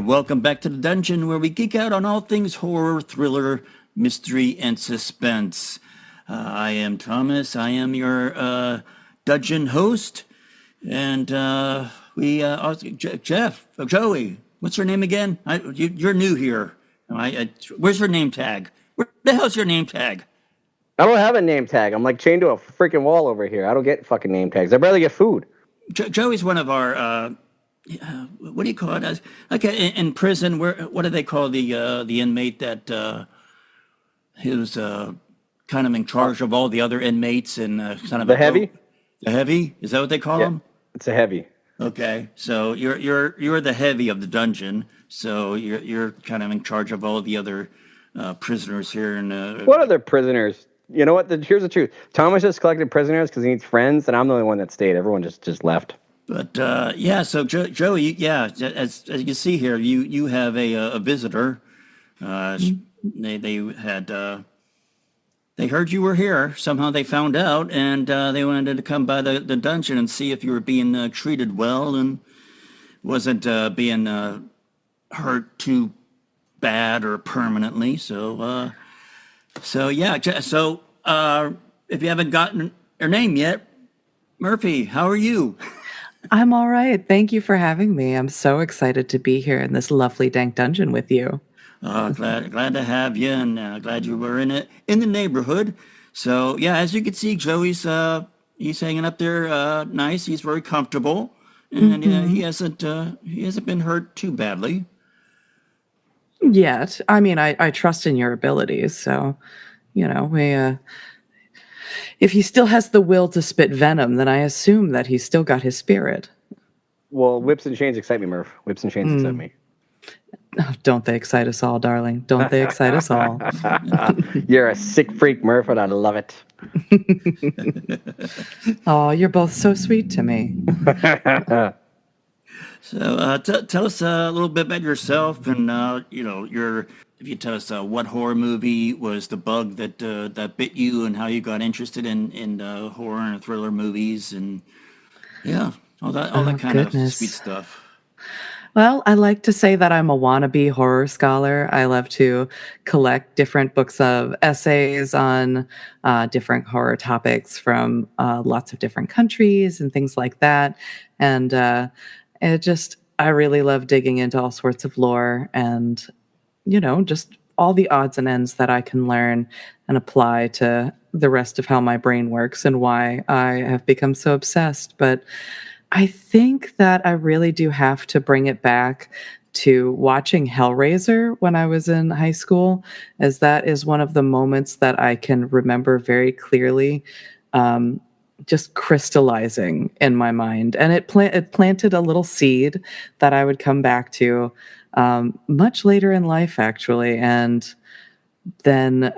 Welcome back to the dungeon where we geek out on all things horror, thriller, mystery, and suspense. I am Thomas. I am your dungeon host. And Jeff, Joey, what's your name again? You're new here. Where's your name tag? Where the hell's your name tag? I don't have a name tag. I'm like chained to a freaking wall over here. I don't get fucking name tags. I'd rather get food. Joey's one of our... what do you call it? Like in prison, what do they call the inmate that who's kind of in charge of all the other inmates and kind of the heavy? The heavy? Is that what they call him? It's a heavy. Okay, so you're the heavy of the dungeon. So you're kind of in charge of all the other prisoners here. And what other prisoners? You know what? Here's the truth. Thomas just collected prisoners because he needs friends, and I'm the only one that stayed. Everyone just left. But so Joey, as you can see here, you have a visitor. They heard you were here. Somehow they found out, and they wanted to come by the dungeon and see if you were being treated well and wasn't being hurt too bad or permanently. So if you haven't gotten her name yet, Murphy, how are you? I'm all right. Thank you for having me. I'm so excited to be here in this lovely dank dungeon with you. Glad to have you, and glad you were in the neighborhood. So yeah, as you can see, Joey's he's hanging up there, nice. He's very comfortable, and he hasn't been hurt too badly yet. I mean, I trust in your abilities, so we. If he still has the will to spit venom, then I assume that he's still got his spirit. Well, whips and chains excite me, Murph. Whips and chains excite me. Oh, don't they excite us all, darling? Don't they excite us all? You're a sick freak, Murph, and I love it. Oh, you're both so sweet to me. So tell us a little bit about yourself and, if you tell us what horror movie was the bug that bit you and how you got interested in horror and thriller movies and all that kind of sweet stuff. Well, I like to say that I'm a wannabe horror scholar. I love to collect different books of essays on different horror topics from lots of different countries and things like that. And I really love digging into all sorts of lore and just all the odds and ends that I can learn and apply to the rest of how my brain works and why I have become so obsessed. But I think that I really do have to bring it back to watching Hellraiser when I was in high school, as that is one of the moments that I can remember very clearly, just crystallizing in my mind. And it planted a little seed that I would come back to much later in life, actually. And then,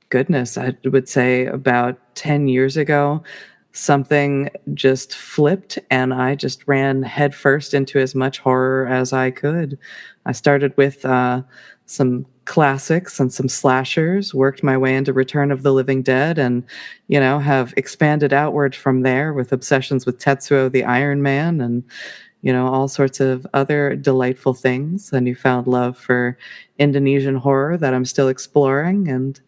goodness, I would say about 10 years ago, something just flipped and I just ran headfirst into as much horror as I could. I started with some classics and some slashers, worked my way into Return of the Living Dead, and, have expanded outward from there with obsessions with Tetsuo the Iron Man and, all sorts of other delightful things. A newfound love for Indonesian horror that I'm still exploring. And,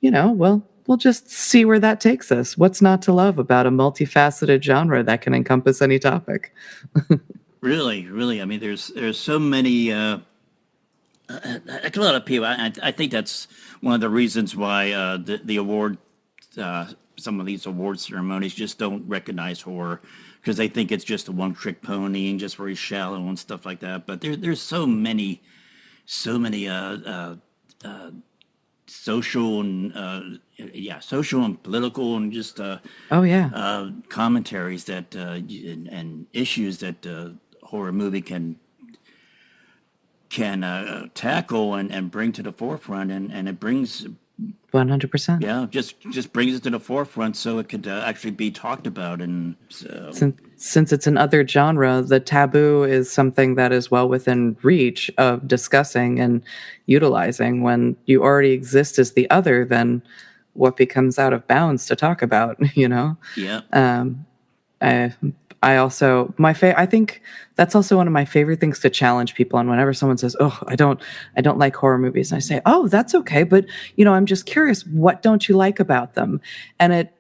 we'll just see where that takes us. What's not to love about a multifaceted genre that can encompass any topic? Really. I mean, there's so many. A lot of people. I think that's one of the reasons why the award, some of these award ceremonies just don't recognize horror because they think it's just a one-trick pony and just very shallow and stuff like that. But there's so many social and social and political and just Oh yeah. commentaries that and issues that horror movie can tackle and bring to the forefront, and it brings 100%. just brings it to the forefront so it could actually be talked about. And so Since it's an other genre, the taboo is something that is well within reach of discussing and utilizing. When you already exist as the other, then what becomes out of bounds to talk about, you know? yeah. I I also I think that's also one of my favorite things to challenge people on. Whenever someone says, "Oh, I don't like horror movies," and I say, "Oh, that's okay, but I'm just curious, what don't you like about them?" And it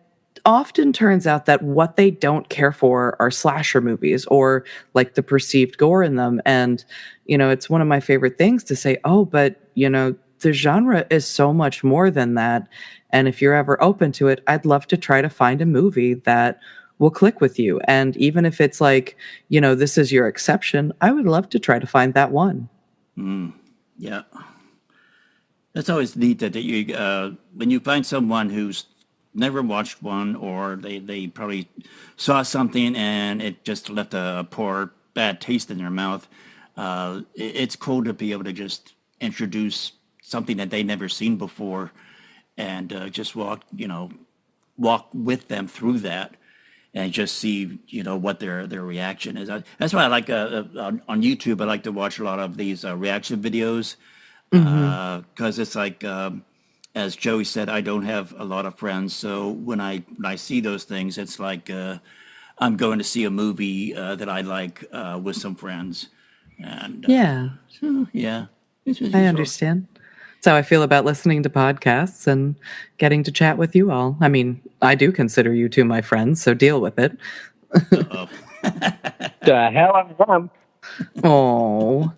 often turns out that what they don't care for are slasher movies or like the perceived gore in them. And it's one of my favorite things to say, "Oh, but the genre is so much more than that. And if you're ever open to it, I'd love to try to find a movie that will click with you. And even if it's like, this is your exception, I would love to try to find that one." Yeah, that's always neat that you when you find someone who's never watched one, or they probably saw something and it just left a poor bad taste in their mouth. It's cool to be able to just introduce something that they never seen before, and just walk with them through that, and just see what their reaction is. That's why I like on YouTube. I like to watch a lot of these reaction videos, because it's like, as Joey said, I don't have a lot of friends, so when I see those things, it's like I'm going to see a movie that I like with some friends, and Yeah, so, yeah, I understand. That's how I feel about listening to podcasts and getting to chat with you all. I mean, I do consider you two my friends, so deal with it. Uh-oh. The hell I am. Oh,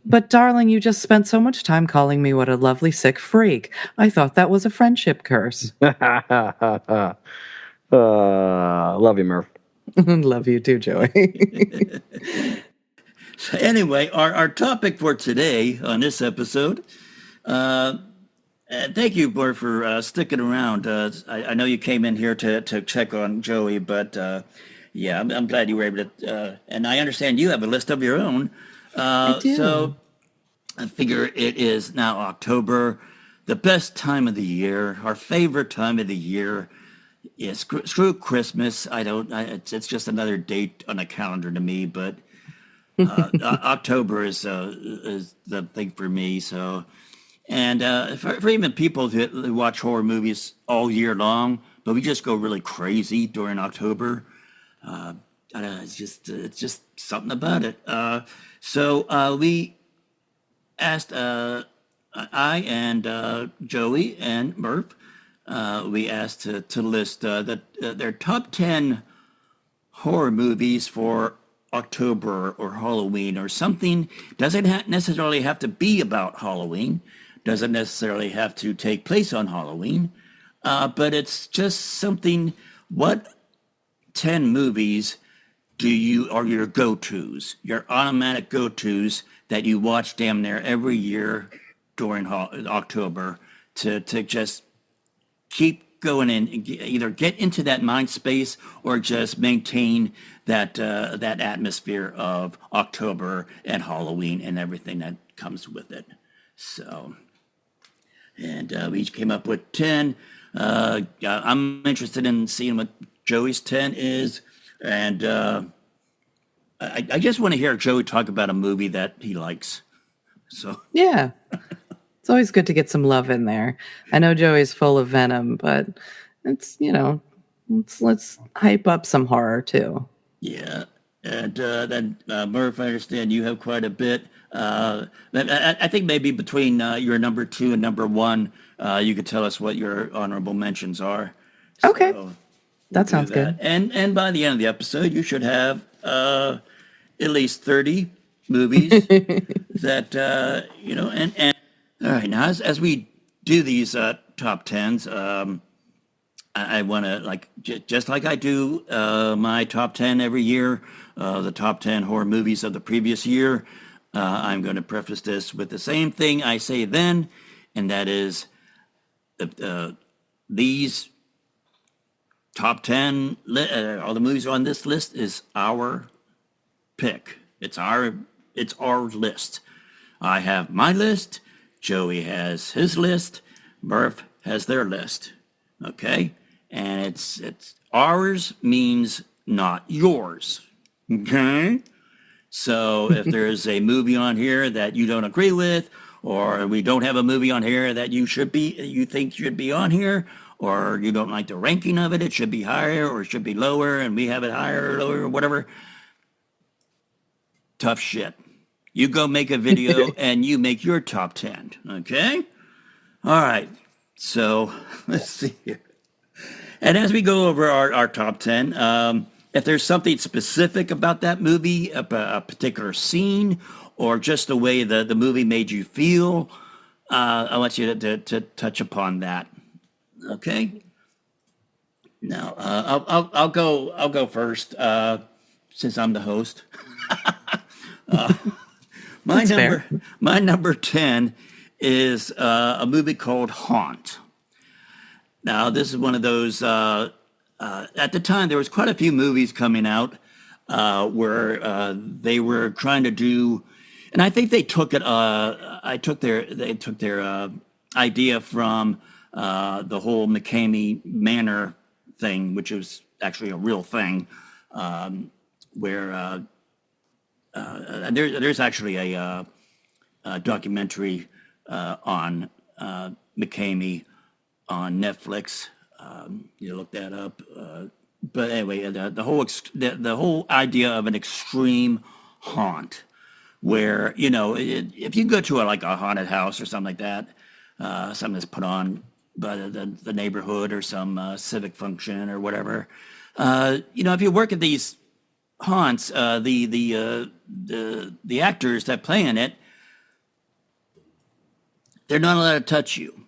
but darling, you just spent so much time calling me what a lovely sick freak. I thought that was a friendship curse. Love you, Murph. Love you too, Joey. So anyway, our topic for today on this episode. Thank you, Blair, for sticking around. I know you came in here to check on Joey, but yeah, I'm glad you were able to. And I understand you have a list of your own. I do. So I figure it is now October, the best time of the year, our favorite time of the year. Yeah, screw Christmas. I don't. It's just another date on a calendar to me. But October is the thing for me. So. And for even people who watch horror movies all year long, but we just go really crazy during October. I don't know, it's just something about it. So we asked I and Joey and Murph. We asked to list their top 10 horror movies for October or Halloween or something. Doesn't necessarily have to be about Halloween. Doesn't necessarily have to take place on Halloween, but it's just something. What 10 movies are your go-tos, your automatic go-tos that you watch damn near every year during October to just keep going and either get into that mind space or just maintain that that atmosphere of October and Halloween and everything that comes with it. So. And we each came up with 10. I'm interested in seeing what Joey's 10 is. And I just want to hear Joey talk about a movie that he likes. So Yeah. It's always good to get some love in there. I know Joey's full of venom, but it's, let's hype up some horror too. yeah. And then Murph, I understand you have quite a bit. I think maybe between your number 2 and number 1, you could tell us what your honorable mentions are. Okay. So That do sounds good. And by the end of the episode, you should have at least 30 movies that and all right, now as we do these top 10s, I want to just like I do my top 10 every year, the top 10 horror movies of the previous year. I'm going to preface this with the same thing I say then, and that is these top 10, all the movies on this list is our pick. It's our list. I have my list. Joey has his list. Murph has their list. Okay, and it's ours means not yours. Okay, so if there's a movie on here that you don't agree with, or we don't have a movie on here that you think should be on here, or you don't like the ranking of it, it should be higher or it should be lower, and we have it higher or lower or whatever. Tough shit. You go make a video and you make your top 10. Okay? All right. So let's see here. And as we go over our top 10, if there's something specific about that movie, a particular scene, or just the way the movie made you feel, I want you to touch upon that. Okay? Now, I'll go first, since I'm the host. My number 10 is a movie called Haunt. Now, this is one of those. At the time, there was quite a few movies coming out where they were trying to do, and I think they took it. They took their idea from the whole McCamey Manor thing, which was actually a real thing, where there's actually a documentary on McCamey on Netflix. You look that up. But anyway, the whole idea of an extreme haunt, where if you go to a haunted house or something like that, something that's put on by the neighborhood or some civic function or whatever, if you work at these haunts, the actors that play in it, they're not allowed to touch you.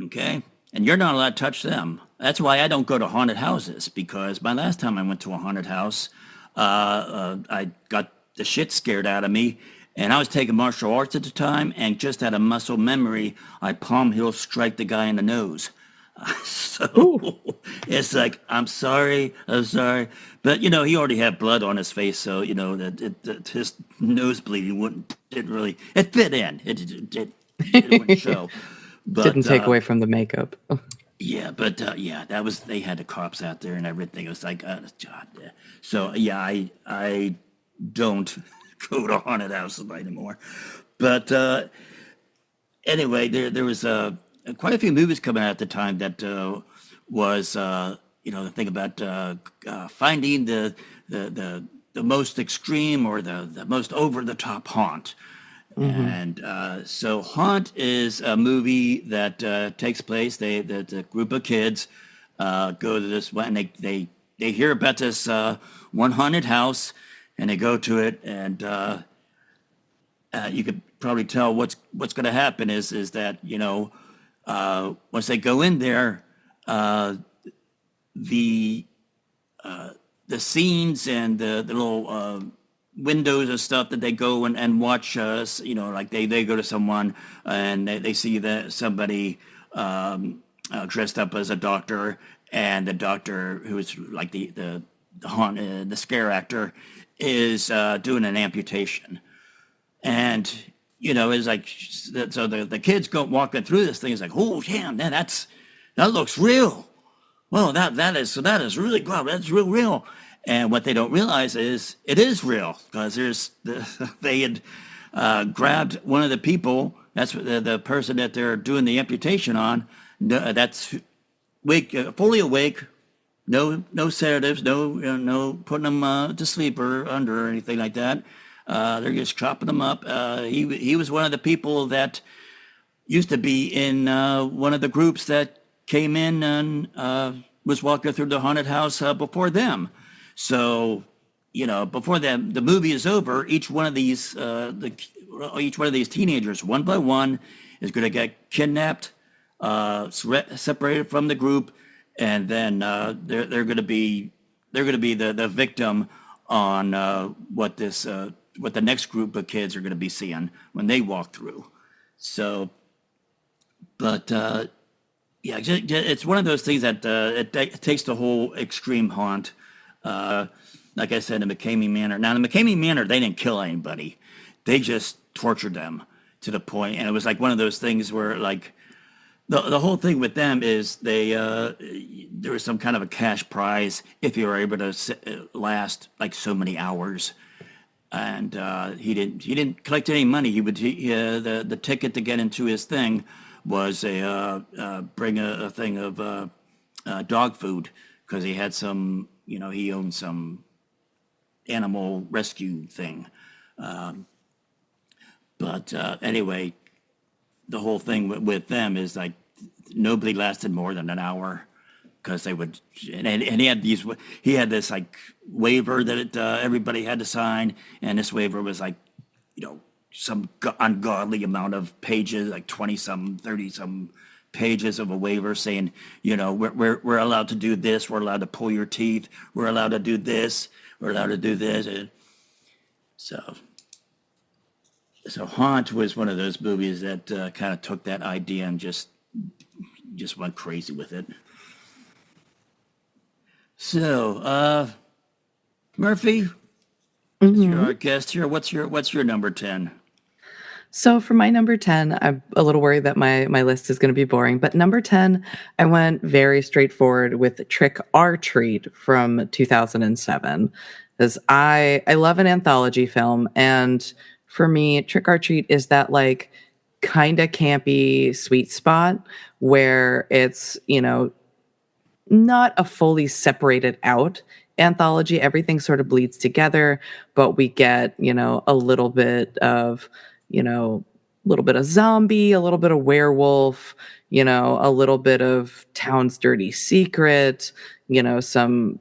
Okay? And you're not allowed to touch them. That's why I don't go to haunted houses, because my last time I went to a haunted house, I got the shit scared out of me, and I was taking martial arts at the time, and just out of muscle memory, I palm heel strike the guy in the nose. So it's like, I'm sorry. But, he already had blood on his face, so, that his nose bleeding didn't really, it fit in. It wouldn't show. But, didn't take away from the makeup. Yeah, but that was, they had the cops out there and everything. It was like, God. So yeah, I don't go to haunted houses anymore. But anyway, there was quite a few movies coming out at the time that was the thing about finding the most extreme or the most over the top haunt. Mm-hmm. And so Haunt is a movie that takes place. The group of kids go to this one, and they hear about this one haunted house, and they go to it, and you could probably tell what's going to happen is that once they go in there, the scenes and the little windows and stuff that they go and watch, like they go to someone and they see that somebody dressed up as a doctor, and the doctor, who is like the scare actor, is doing an amputation. And it's like, so the kids go walking through this thing. It's like, oh damn, that looks real. Well, that is really good. That's real. And what they don't realize is it is real, because they had grabbed one of the people. That's the person that they're doing the amputation on. That's fully awake. No sedatives. No putting them to sleep or under or anything like that. They're just chopping them up. He was one of the people that used to be in one of the groups that came in and was walking through the haunted house before them. So, before the movie is over, each one of these teenagers, one by one, is going to get kidnapped, separated from the group, and then they're going to be the victim on what the next group of kids are going to be seeing when they walk through. So, but Yeah, it's one of those things that it takes the whole extreme haunt. Like I said, in McCamey Manor. Now, in the McCamey Manor, they didn't kill anybody; they just tortured them to the point, and it was like one of those things where, like, the whole thing with them is there was some kind of a cash prize if you were able to last like so many hours, and he didn't collect any money. The ticket to get into his thing was bring a thing of dog food because he had some, he owned some animal rescue thing. But anyway, the whole thing with them is like nobody lasted more than an hour because they would, and he had this like waiver that everybody had to sign, and this waiver was like, some ungodly amount of pages, like 20-some, 30-some pages of a waiver saying, we're allowed to do this, we're allowed to pull your teeth, we're allowed to do this, we're allowed to do this. And so Haunt was one of those movies that kind of took that idea and just went crazy with it. So, Murphy, you're our guest here. What's your number 10? So for my number 10, I'm a little worried that my list is going to be boring, but number 10, I went very straightforward with Trick or Treat from 2007. Because I love an anthology film, and for me, Trick or Treat is that like kind of campy sweet spot where it's, not a fully separated out anthology. Everything sort of bleeds together, but we get, a little bit of, a little bit of zombie, a little bit of werewolf, a little bit of town's dirty secret, some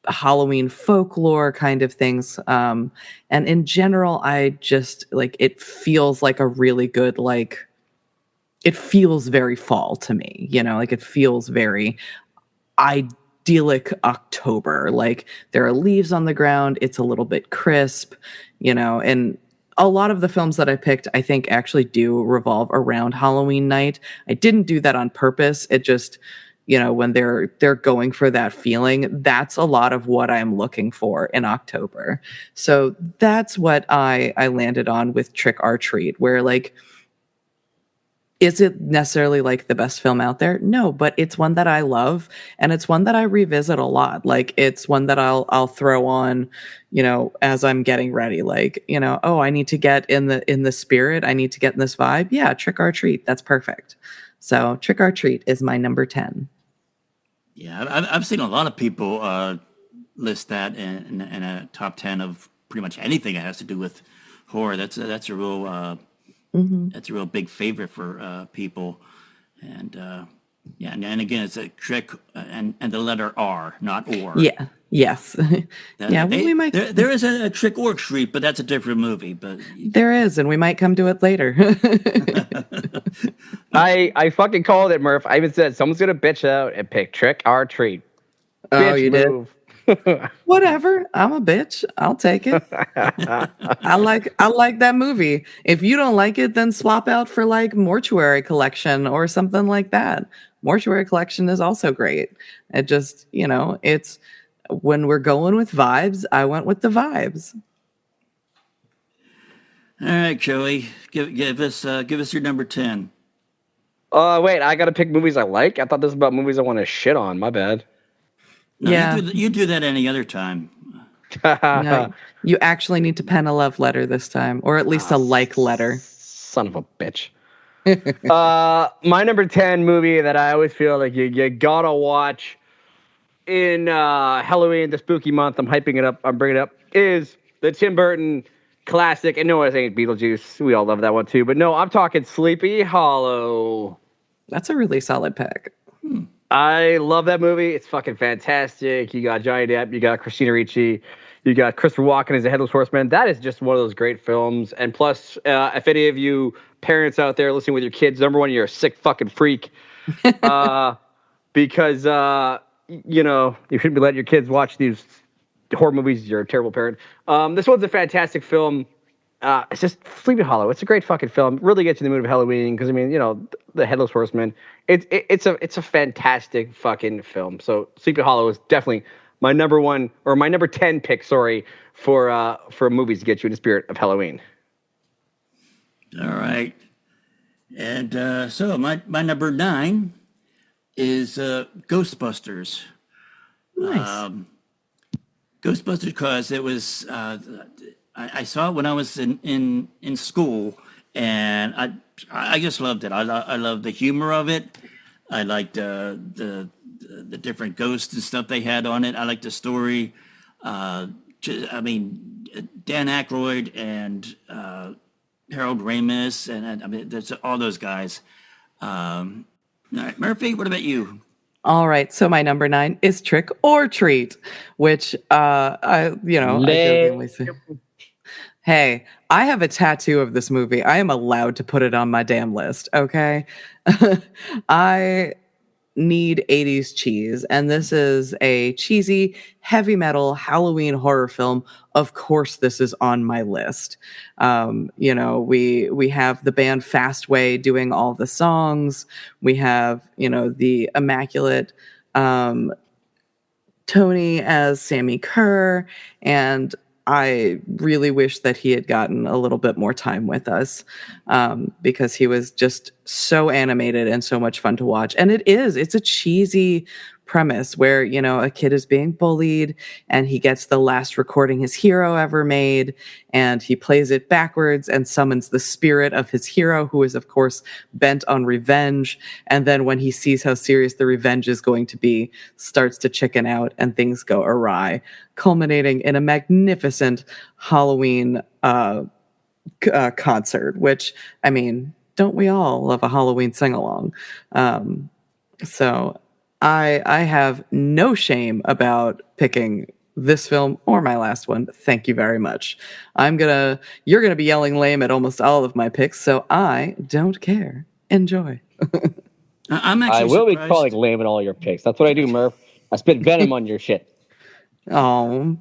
Halloween folklore kind of things. And in general, I just like, it feels like a really good, like, it feels very fall to me, like it feels very idyllic October. Like there are leaves on the ground. It's a little bit crisp, and a lot of the films that I picked, I think actually do revolve around Halloween night. I didn't do that on purpose. It just, when they're going for that feeling, that's a lot of what I'm looking for in October. So that's what I landed on with Trick or Treat, where like, is it necessarily like the best film out there? No, but it's one that I love, and it's one that I revisit a lot. Like it's one that I'll throw on, as I'm getting ready. Like, oh, I need to get in the spirit. I need to get in this vibe. Yeah, Trick or Treat. That's perfect. So Trick or Treat is my number 10. Yeah, I've seen a lot of people list that in a top 10 of pretty much anything that has to do with horror. That's a real. That's a real big favorite for people, and yeah, and again, it's a trick and the letter R, not or. Yeah. Yes. Yeah. We might. There is a Trick or Treat, but that's a different movie. But there is, and we might come to it later. I fucking called it, Murph. I even said someone's gonna bitch out and pick Trick or Treat. Oh, Bitch you move. did. Whatever. I'm a bitch. I'll take it. I like that movie. If you don't like it, then swap out for like Mortuary Collection or something like that. Mortuary Collection is also great. It just, it's when we're going with vibes, I went with the vibes. all right, Joey, give us your number 10. Wait, I gotta pick movies I like. I thought this was about movies I want to shit on. My bad. No, Yeah. you do that any other time. No, you actually need to pen a love letter this time, or at least a like letter. Son of a bitch. My number 10 movie that I always feel like you gotta watch in Halloween, the spooky month. I'm hyping it up. I'm bringing it up. Is the Tim Burton classic. And no, I think Beetlejuice. We all love that one too. But no, I'm talking Sleepy Hollow. That's a really solid pick. I love that movie. It's fucking fantastic. You got Johnny Depp, you got Christina Ricci, you got Christopher Walken as a Headless Horseman. That is just one of those great films. And plus, if any of you parents out there listening with your kids, number one, you're a sick fucking freak. Because, you shouldn't be letting your kids watch these horror movies. You're a terrible parent. This one's a fantastic film. It's just Sleepy Hollow. It's a great fucking film. Really gets you in the mood of Halloween because I mean, the Headless Horseman. It's a fantastic fucking film. So Sleepy Hollow is definitely my number one or my number 10 pick. Sorry for movies to get you in the spirit of Halloween. All right. And so my number 9 is Ghostbusters. Nice. Ghostbusters because it was I saw it when I was in school, and I just loved it. I loved the humor of it. I liked the different ghosts and stuff they had on it. I liked the story. I mean, Dan Aykroyd and Harold Ramis, and I mean, there's all those guys. All right, Murphy, what about you? All right, so my number 9 is Trick or Treat, which I jokingly say, hey, I have a tattoo of this movie. I am allowed to put it on my damn list, okay? I need 80s cheese, and this is a cheesy heavy metal Halloween horror film. Of course this is on my list. We have the band Fastway doing all the songs. We have the immaculate Tony as Sammy Kerr, and I really wish that he had gotten a little bit more time with us, because he was just so animated and so much fun to watch. And it's a cheesy premise where, a kid is being bullied and he gets the last recording his hero ever made, and he plays it backwards and summons the spirit of his hero, who is, of course, bent on revenge. And then when he sees how serious the revenge is going to be, starts to chicken out and things go awry, culminating in a magnificent Halloween concert, which, I mean, don't we all love a Halloween sing-along? So I have no shame about picking this film or my last one. Thank you very much. You're gonna be yelling lame at almost all of my picks, so I don't care. Enjoy. I'm actually I will surprised. be calling lame at all your picks. That's what I do, Murph. I spit venom on your shit. Oh,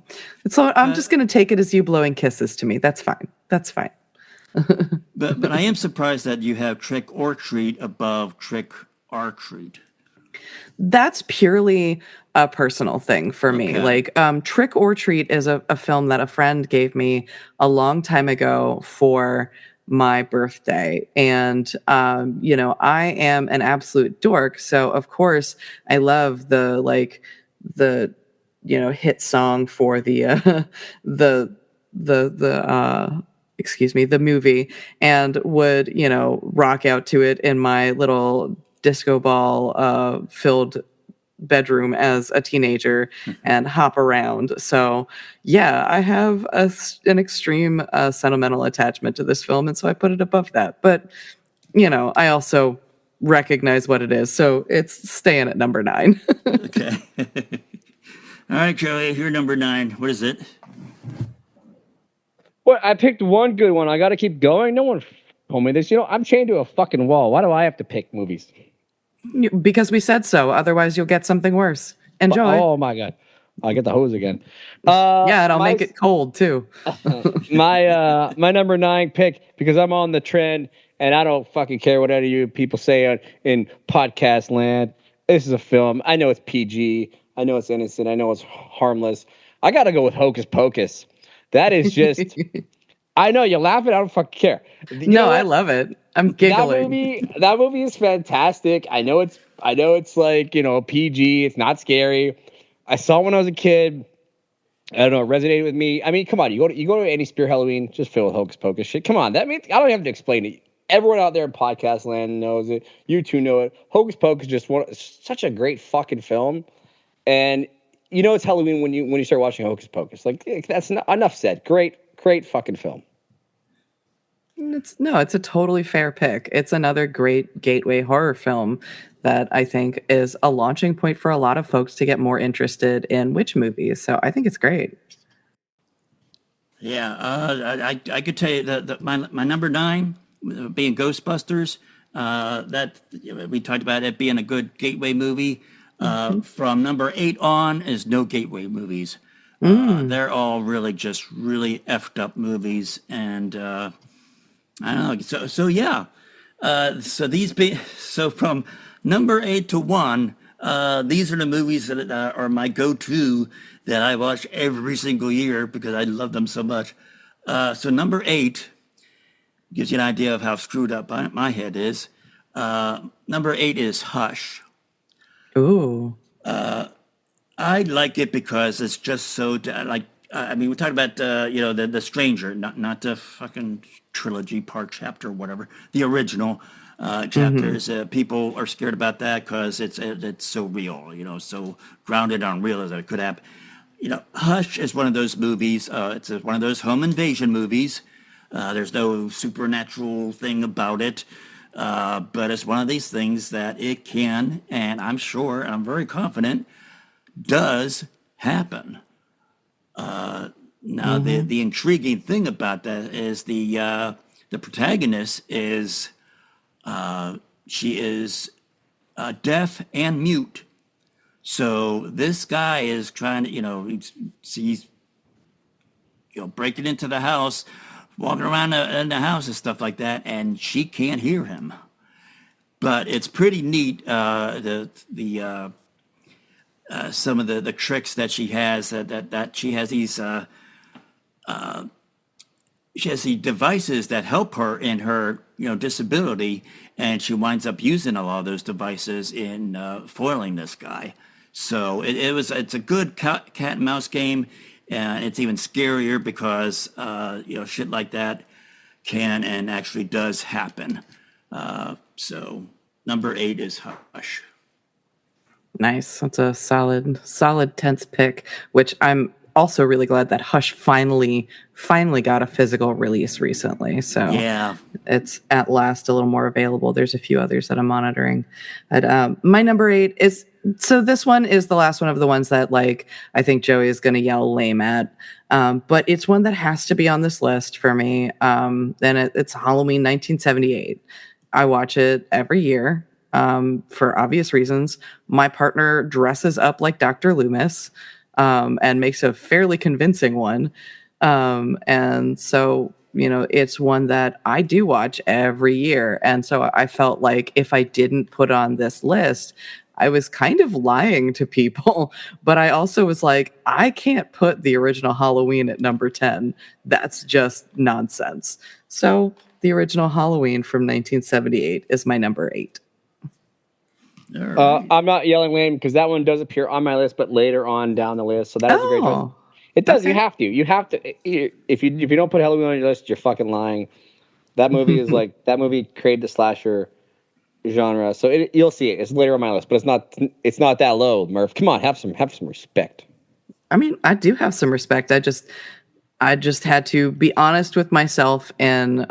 so I'm just gonna take it as you blowing kisses to me. That's fine. That's fine. But I am surprised that you have Trick or Treat above Trick or Treat. That's purely a personal thing for me. Okay. Like, Trick or Treat is a film that a friend gave me a long time ago for my birthday. And, I am an absolute dork. So, of course, I love the hit song for the the movie, and would, rock out to it in my little disco ball filled bedroom as a teenager and hop around. So yeah, I have an extreme sentimental attachment to this film, and so I put it above that. But I also recognize what it is, so it's staying at number 9. Okay. All right, Joey, you're number 9. What is it? Well, I picked one good one. I got to keep going. No one told me this. I'm chained to a fucking wall. Why do I have to pick movies? Because we said so. Otherwise, you'll get something worse. Enjoy. Oh my god, I'll get the hose again. Yeah, and I'll make it cold too. my number 9 pick, because I'm on the trend, and I don't fucking care what any of you people say in podcast land. This is a film. I know it's PG. I know it's innocent. I know it's harmless. I got to go with Hocus Pocus. That is just. I know you're laughing. I don't fucking care. I love it. I'm giggling. That movie is fantastic. I know it's like, PG. It's not scary. I saw it when I was a kid. I don't know. It resonated with me. I mean, come on. You go to any Spear Halloween, just fill with Hocus Pocus shit. Come on. That means I don't have to explain it. Everyone out there in podcast land knows it. You two know it. Hocus Pocus is such a great fucking film. And it's Halloween when you start watching Hocus Pocus. Like, that's not, enough said. Great fucking film. It's a totally fair pick. It's another great gateway horror film that I think is a launching point for a lot of folks to get more interested in witch movies. So I think it's great. Yeah, I could tell you that my number 9 being Ghostbusters. That we talked about it being a good gateway movie. From number 8 on is no gateway movies. They're all really just really effed up movies, and I don't know. So yeah. So from number 8 to 1, these are the movies that are my go-to that I watch every single year because I love them so much. So number 8 gives you an idea of how screwed up my head is. Number 8 is Hush. Ooh. I like it because it's just so like. I mean, we talked about the Stranger, not the fucking trilogy part chapter or whatever. The original chapters. People are scared about that because it's so real. So grounded on realism. It could happen. Hush is one of those movies. It's one of those home invasion movies. There's no supernatural thing about it. But it's one of these things that it can, and I'm very confident, does happen. Now, the intriguing thing about that is the protagonist is she is deaf and mute. So this guy is trying to, he's breaking into the house, walking around in the house and stuff like that, and she can't hear him. But it's pretty neat. Some of the tricks that she has that she has these devices that help her in her disability, and she winds up using a lot of those devices in foiling this guy. So it's a good cat and mouse game, and it's even scarier because shit like that can and actually does happen. So number 8 is Hush. Nice. That's a solid tense pick, which I'm also really glad that Hush finally got a physical release recently. So yeah, it's at last a little more available. There's a few others that I'm monitoring. But my number 8 is, so this one is the last one of the ones that I think Joey is going to yell lame at. But it's one that has to be on this list for me. And it's Halloween 1978. I watch it every year. For obvious reasons. My partner dresses up like Dr. Loomis and makes a fairly convincing one. And so, it's one that I do watch every year. And so I felt like if I didn't put on this list, I was kind of lying to people. But I also was like, I can't put the original Halloween at number 10. That's just nonsense. So the original Halloween from 1978 is my number 8. Right. I'm not yelling lame because that one does appear on my list, but later on down the list. So that is a great choice. It does. Okay. You have to. If you don't put Halloween on your list, you're fucking lying. That movie is that movie created the slasher genre. So you'll see it. It's later on my list, but it's not that low, Murph. Come on, have some respect. I mean, I do have some respect. I just had to be honest with myself and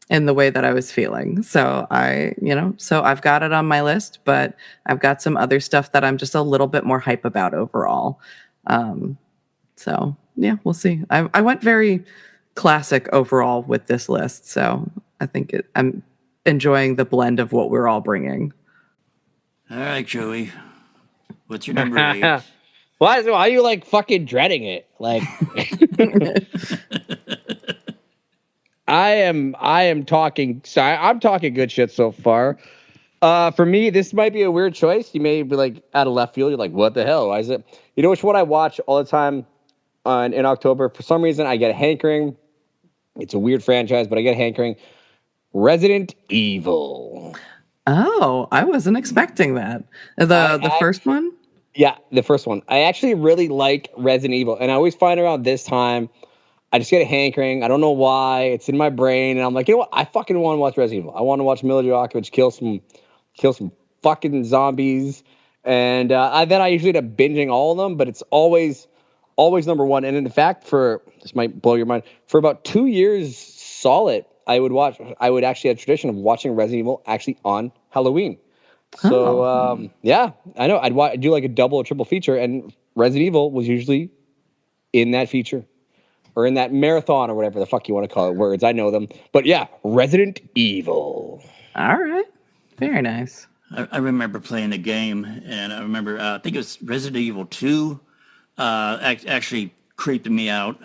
in the way that I was feeling. So I've got it on my list, but I've got some other stuff that I'm just a little bit more hype about overall. So yeah, we'll see. I went very classic overall with this list. So I think I'm enjoying the blend of what we're all bringing. All right, Joey. What's your number 8? Why are you fucking dreading it? I am talking. Sorry, I'm talking good shit so far. For me, this might be a weird choice. You may be out of left field. You're like, what the hell? Why is it? Which one I watch all the time in October. For some reason, I get a hankering. It's a weird franchise, but I get a hankering. Resident Evil. Oh, I wasn't expecting that. The first one? Yeah, the first one. I actually really like Resident Evil, and I always find around this time, I just get a hankering. I don't know why. It's in my brain, and I'm like, you know what? I fucking want to watch Resident Evil. I want to watch Mila Jovovich kill some fucking zombies, and then I usually end up binging all of them. But it's always number one. And in fact, this might blow your mind, for about 2 years solid, I would actually have a tradition of watching Resident Evil actually on Halloween. So yeah, I know I'd do a double or triple feature, and Resident Evil was usually in that feature. Or in that marathon or whatever the fuck you want to call it, words. I know them. But yeah, Resident Evil. All right. Very nice. I remember playing the game, and I remember, I think it was Resident Evil 2. actually creeped me out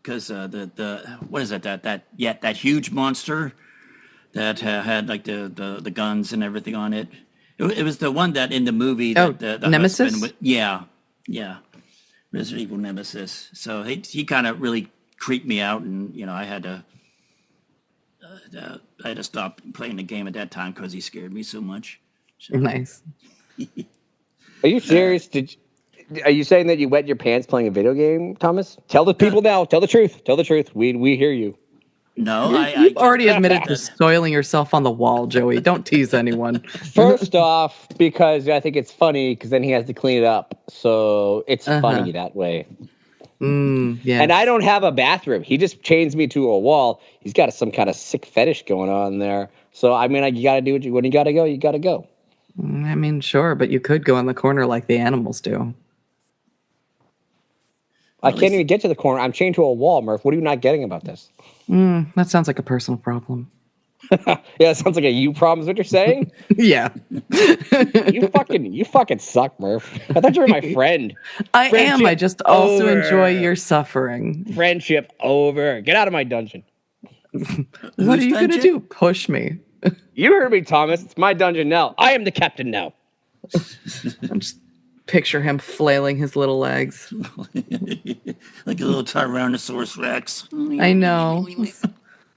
because the what is it that huge monster that had like the guns and everything on it. It was the one that in the movie that the Nemesis? husband yeah, Resident Evil Nemesis. So he kind of really creeped me out, and I had to stop playing the game at that time because he scared me so much. So, Nice. Are you serious? Are you saying that you wet your pants playing a video game, Thomas? Tell the people now. Tell the truth. Tell the truth. We hear you. no, You've already admitted to soiling yourself on the wall, Joey. Don't tease anyone. First off, because I think it's funny, because then he has to clean it up. So it's funny that way. Yes. And I don't have a bathroom. He just chains me to a wall. He's got some kind of sick fetish going on there. So, I mean, you got to do when you got to go, you got to go. I mean, sure, but you could go in the corner like the animals do. I can't even get to the corner. I'm chained to a wall, Murph. What are you not getting about this? That sounds like a personal problem. Yeah, it sounds like a you problem is what you're saying? Yeah. You fucking suck, Murph. I thought you were my friend. I am. I just also over. enjoy your suffering. Friendship over. Get out of my dungeon. What are you going to do? Push me. You heard me, Thomas. It's my dungeon now. I am the captain now. I'm just picture him flailing his little legs. like a little Tyrannosaurus Rex. I know.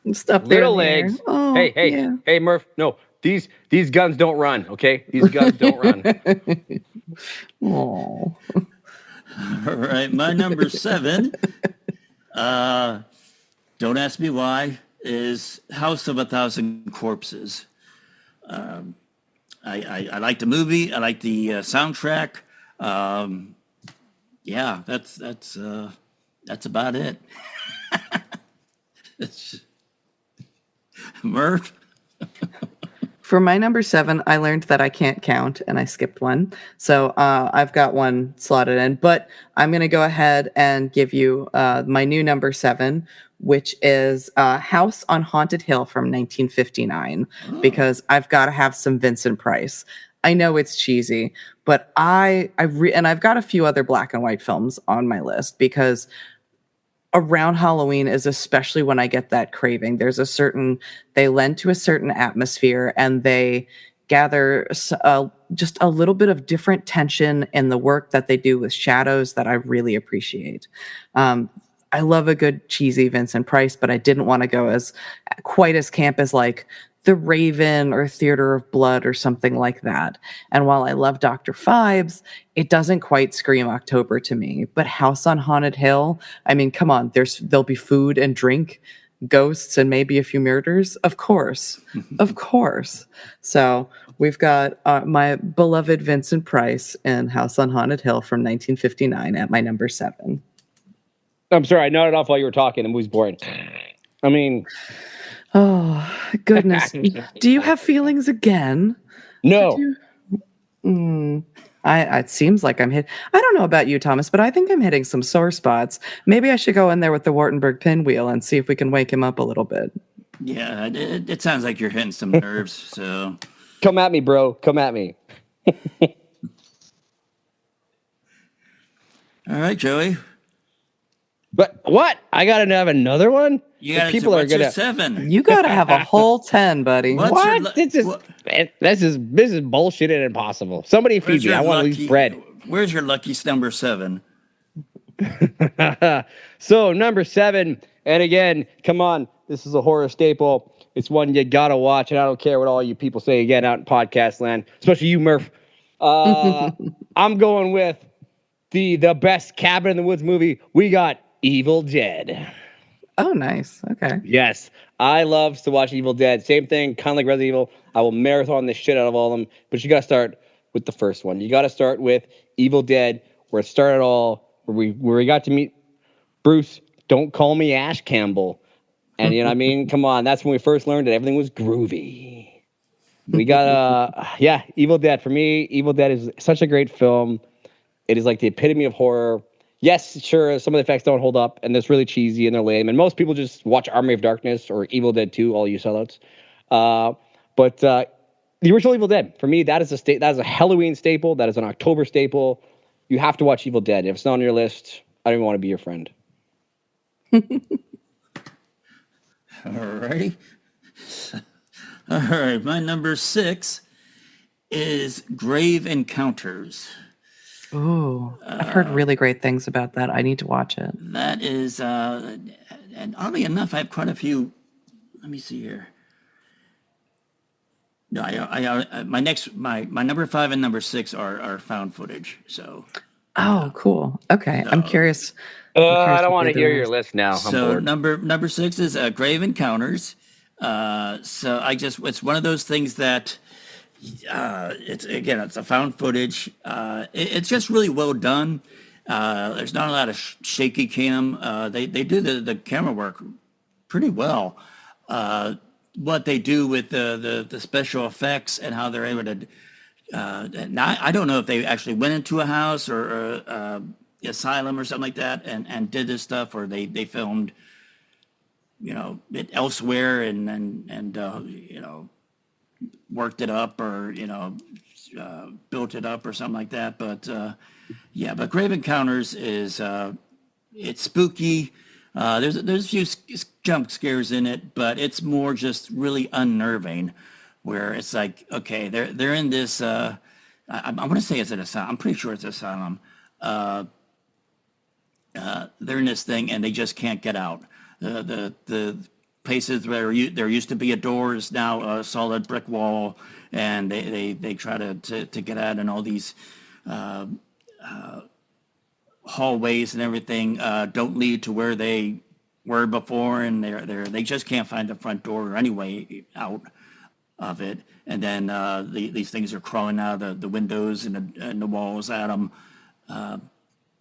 Just up there. Little legs. Oh, Hey, Murph. No, these guns don't run. Okay, these guns don't run. Oh. All right, my number 7. Don't ask me why. Is House of a Thousand Corpses. I like the movie. I like the soundtrack. Yeah, that's about it. Murph. For my number 7, I learned that I can't count, and I skipped one. So I've got one slotted in. But I'm going to go ahead and give you my new number 7, which is House on Haunted Hill from 1959, because I've got to have some Vincent Price. I know it's cheesy, but and I've got a few other black and white films on my list, because around Halloween is especially when I get that craving. They lend to a certain atmosphere, and they gather just a little bit of different tension in the work that they do with shadows that I really appreciate. I love a good cheesy Vincent Price, but I didn't want to go quite as camp as like The Raven or Theater of Blood or something like that. And while I love Dr. Phibes, it doesn't quite scream October to me. But House on Haunted Hill, I mean, come on, there'll be food and drink, ghosts, and maybe a few murders. Of course. Of course. So we've got my beloved Vincent Price in House on Haunted Hill from 1959 at my number 7. I'm sorry, I nodded off while you were talking. The movie's boring. I mean... Oh, goodness. Do you have feelings again? No. It seems like I'm hit. I don't know about you, Thomas, but I think I'm hitting some sore spots. Maybe I should go in there with the Wartenberg pinwheel and see if we can wake him up a little bit. Yeah, it sounds like you're hitting some nerves, so... Come at me, bro. Come at me. All right, Joey. But what? I got to have another one? Yeah, people are your gonna 7. You got to have a whole 10, buddy. What? This is bullshit and impossible. Somebody feed me. I want to lose bread. Where's your lucky number 7? So number 7, and again, come on, this is a horror staple. It's one you gotta watch, and I don't care what all you people say again out in podcast land, especially you, Murph. I'm going with the best Cabin in the Woods movie. We got Evil Dead. Oh, nice. Okay. Yes, I love to watch Evil Dead. Same thing, kind of like Resident Evil. I will marathon the shit out of all of them, but you got to start with the first one. You got to start with Evil Dead, where it started all, where we got to meet Bruce. Don't call me Ash Campbell, and you know what I mean. Come on, that's when we first learned that everything was groovy. We got Evil Dead. For me, Evil Dead is such a great film. It is like the epitome of horror. Yes, sure, some of the effects don't hold up, and it's really cheesy and they're lame. And most people just watch Army of Darkness or Evil Dead 2, all you sellouts. But the original Evil Dead, for me, that is a Halloween staple. That is an October staple. You have to watch Evil Dead. If it's not on your list, I don't even want to be your friend. All right. All right. My number 6 is Grave Encounters. Ooh, I've heard really great things about that. I need to watch it. That is, and oddly enough, I have quite a few. Let me see here. No, my number 5 and number 6 are found footage. So. Oh, cool. Okay, I'm curious. I don't want to hear your list now. I'm So bored. number 6 is Grave Encounters. So it's one of those things that it's a found footage. It's just really well done. There's not a lot of shaky cam. They do the camera work pretty well. What they do with the special effects and how they're able to. I don't know if they actually went into a house or asylum or something like that and did this stuff, or they filmed, it elsewhere and worked it up or built it up or something like that. But but Grave Encounters is it's spooky. There's a few jump scares in it, but it's more just really unnerving. Where it's like, okay, they're in this. I want to say it's an asylum. I'm pretty sure it's an asylum. They're in this thing and they just can't get out. The places where there used to be a door is now a solid brick wall, and they try to get out, and all these hallways and everything don't lead to where they were before, and they just can't find the front door or any way out of it. And then these things are crawling out of the windows and the walls at them.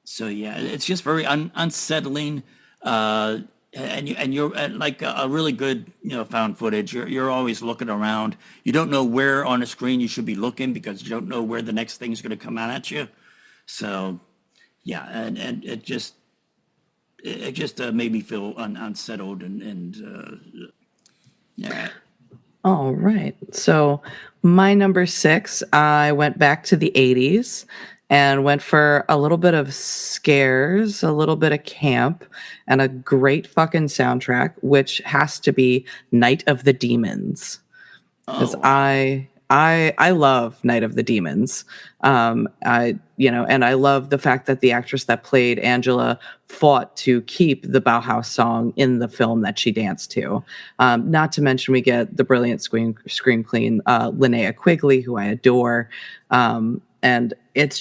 So yeah, it's just very unsettling. And you're like a really good found footage. You're always looking around. You don't know where on the screen you should be looking because you don't know where the next thing's going to come out at you. So yeah, and it just made me feel unsettled and yeah. All right. So my number 6, I went back to the 80s and went for a little bit of scares, a little bit of camp, and a great fucking soundtrack, which has to be Night of the Demons. Because I love Night of the Demons. And I love the fact that the actress that played Angela fought to keep the Bauhaus song in the film that she danced to. Not to mention we get the brilliant scream queen, Linnea Quigley, who I adore. And it's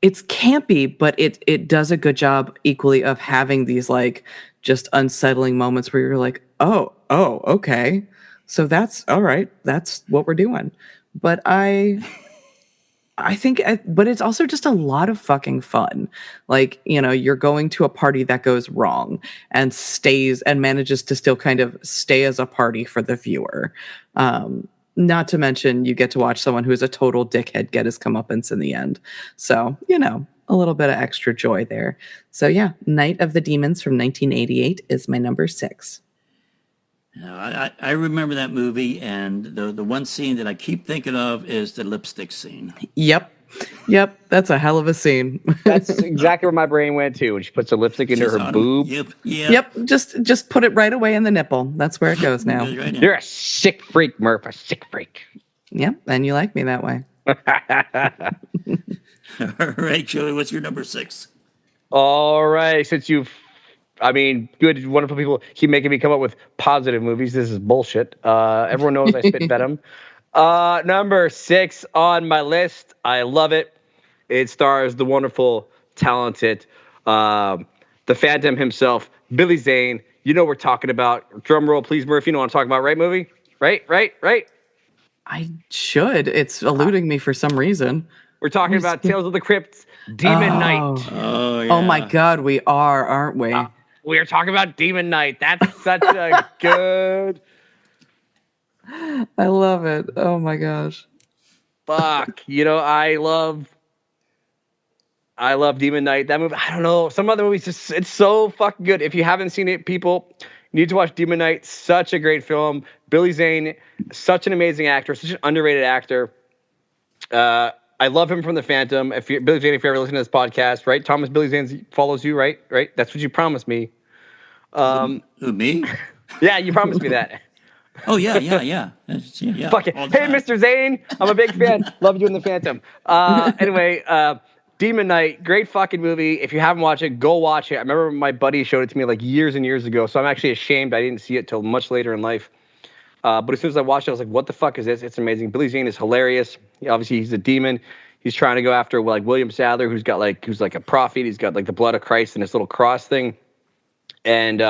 campy, but it does a good job equally of having these like just unsettling moments where you're like, oh, okay. So that's all right. That's what we're doing. But I think, but it's also just a lot of fucking fun. Like, you're going to a party that goes wrong and stays and manages to still kind of stay as a party for the viewer. Not to mention you get to watch someone who's a total dickhead get his comeuppance in the end. So, a little bit of extra joy there. So yeah, Night of the Demons from 1988 is my number 6. I remember that movie, and the one scene that I keep thinking of is the lipstick scene. Yep, that's a hell of a scene. That's exactly where my brain went to when she puts the lipstick into her boob. Yep. Just put it right away in the nipple. That's where it goes now. Right now. You're a sick freak, Murph. A sick freak. Yep, and you like me that way. All right, Joey, what's your number 6? All right, good, wonderful people keep making me come up with positive movies. This is bullshit. Everyone knows I spit venom. Number 6 on my list. I love it. It stars the wonderful, talented, the Phantom himself, Billy Zane. You know what we're talking about. Drum roll, please, Murphy. You know what I'm talking about, right, movie? Right? I should. It's eluding me for some reason. We're talking about Tales of the Crypt, Demon Knight. Oh, yeah. Oh my God, we are, aren't we? We are talking about Demon Knight. That's such a good... I love it. Oh my gosh. Fuck. I love Demon Knight. That movie, I don't know. Some other movies, it's so fucking good. If you haven't seen it, people, you need to watch Demon Knight. Such a great film. Billy Zane, such an amazing actor, such an underrated actor. I love him from The Phantom. Billy Zane, if you ever listen to this podcast, right? Thomas Billy Zane follows you, right? Right? That's what you promised me. Who, me? Yeah, you promised me that. Oh yeah. Yeah. Fuck it. All the Hey, time. Mr. Zane, I'm a big fan. Love you in The Phantom. Anyway, Demon Knight, great fucking movie. If you haven't watched it, go watch it. I remember my buddy showed it to me like years and years ago, so I'm actually ashamed I didn't see it till much later in life. But as soon as I watched it, I was like, what the fuck is this? It's amazing. Billy Zane is hilarious. Obviously, he's a demon. He's trying to go after like William Sadler, who's like a prophet. He's got like the blood of Christ and this little cross thing. And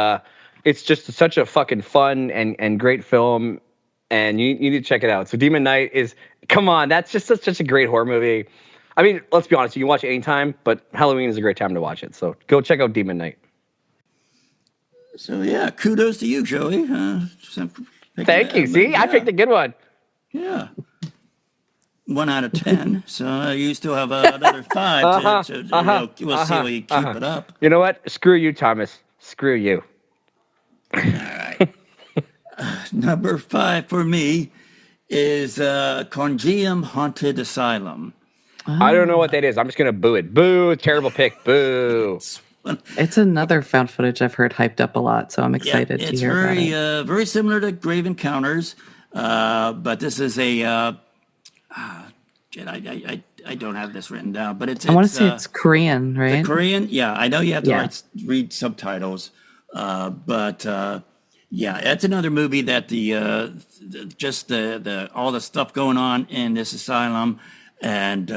it's just such a fucking fun and great film. And you need to check it out. So Demon Knight is, come on, that's just such a great horror movie. I mean, let's be honest, you can watch it anytime, but Halloween is a great time to watch it. So go check out Demon Knight. So yeah, kudos to you, Joey. Thank you. See, I picked a good one. Yeah. 1 out of 10. So you still have another 5 we'll see where you keep it up. You know what? Screw you, Thomas. Screw you. All right. Number 5 for me is Congeum Haunted Asylum. I don't know what that is. I'm just going to boo it. Boo, terrible pick. Boo. It's another found footage I've heard hyped up a lot, so I'm excited to hear about it. It's very similar to Grave Encounters, but this is a... I don't have this written down, but it's... I want to say it's Korean, right? Korean? Yeah, I know you have to read subtitles, but it's another movie that the all the stuff going on in this asylum, and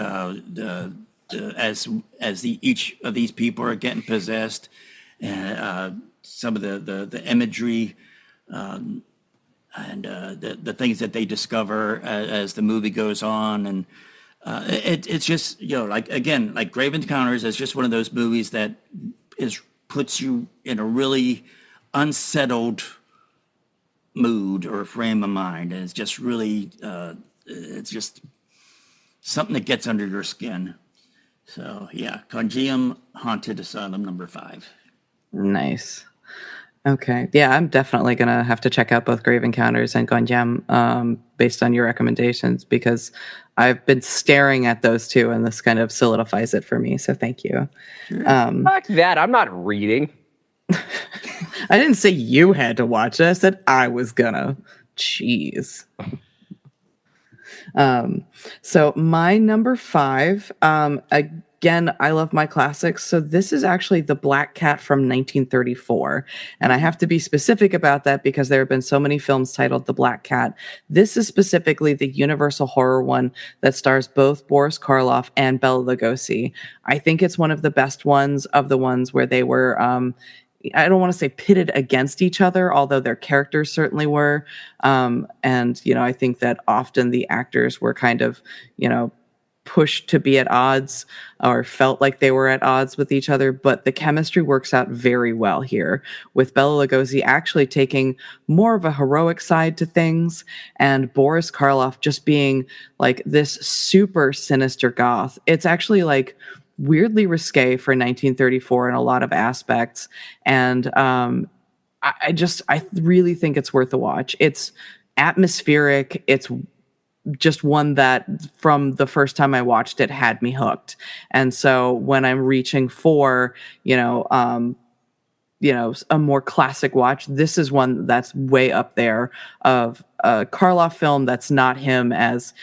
each of these people are getting possessed, and some of the imagery and the things that they discover as the movie goes on, and it's just, like Grave Encounters is just one of those movies that puts you in a really unsettled mood or frame of mind, and it's just really it's just something that gets under your skin. So yeah, Congeum Haunted Asylum number 5. Nice. Okay. Yeah, I'm definitely going to have to check out both Grave Encounters and Gonjam based on your recommendations, because I've been staring at those two, and this kind of solidifies it for me. So thank you. Sure. Fuck that. I'm not reading. I didn't say you had to watch it. I said I was going to. Jeez. So my number 5, again, I love my classics. So this is actually The Black Cat from 1934. And I have to be specific about that because there have been so many films titled The Black Cat. This is specifically the Universal horror one that stars both Boris Karloff and Bela Lugosi. I think it's one of the best ones of the ones where they were, I don't want to say pitted against each other, although their characters certainly were. And, I think that often the actors were kind of, pushed to be at odds or felt like they were at odds with each other. But the chemistry works out very well here, with Bela Lugosi actually taking more of a heroic side to things, and Boris Karloff just being like this super sinister goth. It's actually like weirdly risque for 1934 in a lot of aspects. And I really think it's worth a watch. It's atmospheric. It's just one that from the first time I watched it had me hooked. And so when I'm reaching for, a more classic watch, this is one that's way up there of a Karloff film that's not him as,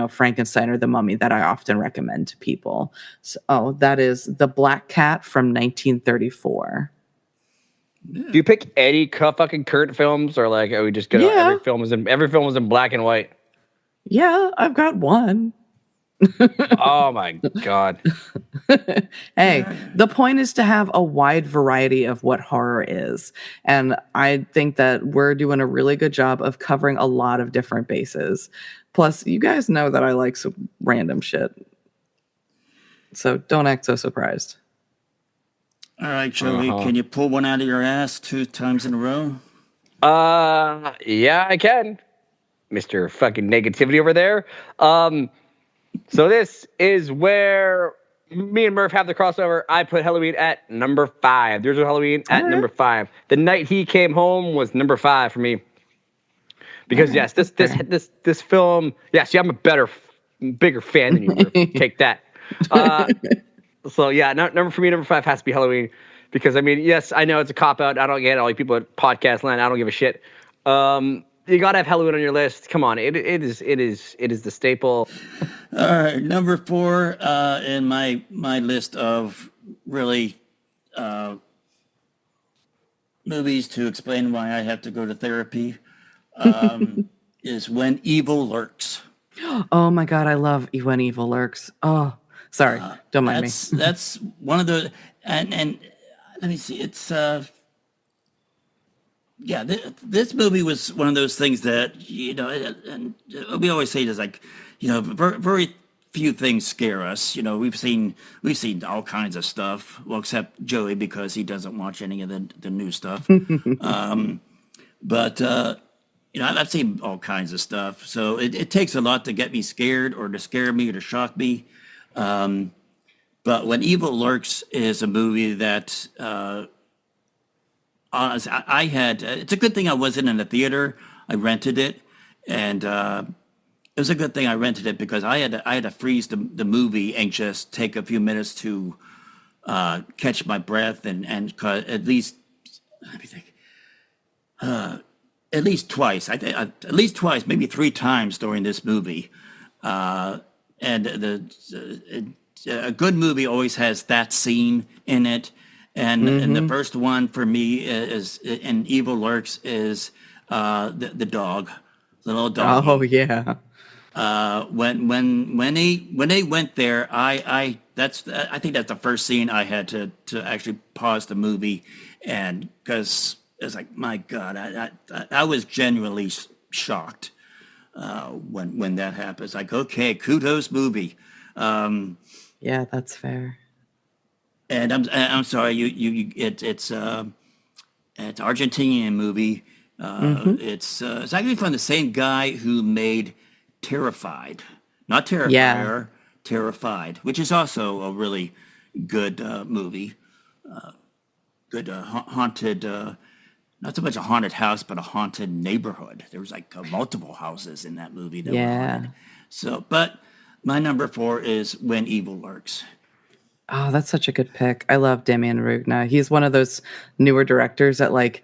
Frankenstein or The Mummy, that I often recommend to people. So that is The Black Cat from 1934. Do you pick any fucking current films, or like are we just gonna every film was in black and white? Yeah, I've got one. Oh my God. Hey, the point is to have a wide variety of what horror is. And I think that we're doing a really good job of covering a lot of different bases. Plus, you guys know that I like some random shit. So don't act so surprised. All right, Joey, can you pull one out of your ass 2 times in a row? Yeah, I can. Mr. fucking negativity over there. So this is where me and Murph have the crossover. I put Halloween at number 5. There's a Halloween at number 5. The Night He Came Home was number 5 for me. Because yes, this film. Yes, I'm a better bigger fan than you were. Take that. So yeah, number 5 has to be Halloween, because I mean, yes, I know it's a cop out. I don't get it. All you people at podcast land, I don't give a shit. You gotta have Halloween on your list. Come on, it is the staple. All right, number 4 in my list of really movies to explain why I have to go to therapy is When Evil Lurks. Oh my God, I love When Evil Lurks. Oh, sorry, don't mind me. That's one of the and let me see. It's yeah. This movie was one of those things that and we always say is like very few things scare us. We've seen all kinds of stuff. Well, except Joey, because he doesn't watch any of the new stuff. But I've seen all kinds of stuff. So it takes a lot to get me scared, or to scare me, or to shock me. But When Evil Lurks is a movie that, honestly, I had. It's a good thing I wasn't in the theater. I rented it, and it was a good thing I rented it, because I had to freeze the movie and just take a few minutes to catch my breath and at least, let me think. At least twice. At least twice, maybe 3 times during this movie. And a good movie always has that scene in it. And the first one for me is in Evil Lurks is the dog, the little dog. Oh yeah. When they went there, I think that's the first scene I had to actually pause the movie, and because it's like, my God, I was genuinely shocked when that happens. Like, okay, kudos movie. Yeah, that's fair. And I'm sorry, it's Argentinian movie. It's actually from the same guy who made Terrified, not Terrifier, Yeah. Terrified, which is also a really good movie. Good haunted. Not so much a haunted house, but a haunted neighborhood. There was like multiple houses in that movie that were haunted. So, but my number 4 is When Evil Lurks. Oh, that's such a good pick. I love Damian Rugna. He's one of those newer directors that, like,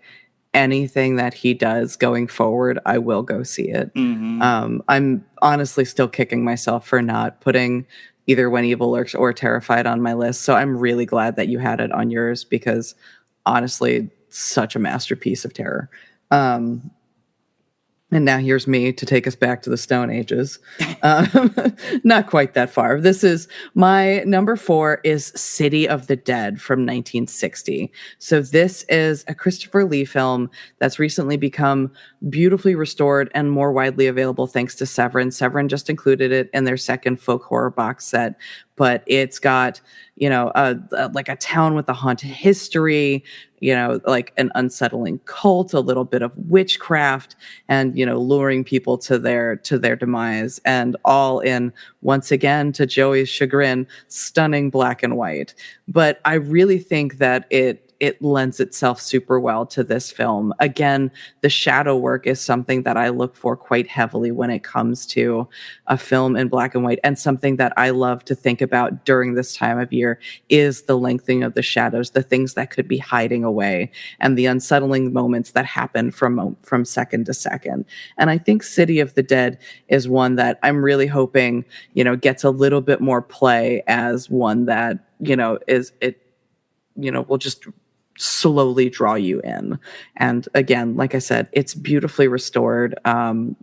anything that he does going forward, I will go see it. I'm honestly still kicking myself for not putting either When Evil Lurks or Terrified on my list. So I'm really glad that you had it on yours, because honestly, such a masterpiece of terror. And now here's me to take us back to the Stone Ages. Not quite that far. This is my number 4 is City of the Dead from 1960. So this is a Christopher Lee film that's recently become beautifully restored and more widely available thanks to Severin. Severin just included it in their second folk horror box set, but it's got, like a town with a haunted history, like an unsettling cult, a little bit of witchcraft, and, luring people to their demise, and all in, once again, to Joey's chagrin, stunning black and white. But I really think that it lends itself super well to this film. Again, the shadow work is something that I look for quite heavily when it comes to a film in black and white, and something that I love to think about during this time of year is the lengthening of the shadows, the things that could be hiding away, and the unsettling moments that happen from second to second. And I think City of the Dead is one that I'm really hoping, gets a little bit more play as one that, will just slowly draw you in. And again, like I said, it's beautifully restored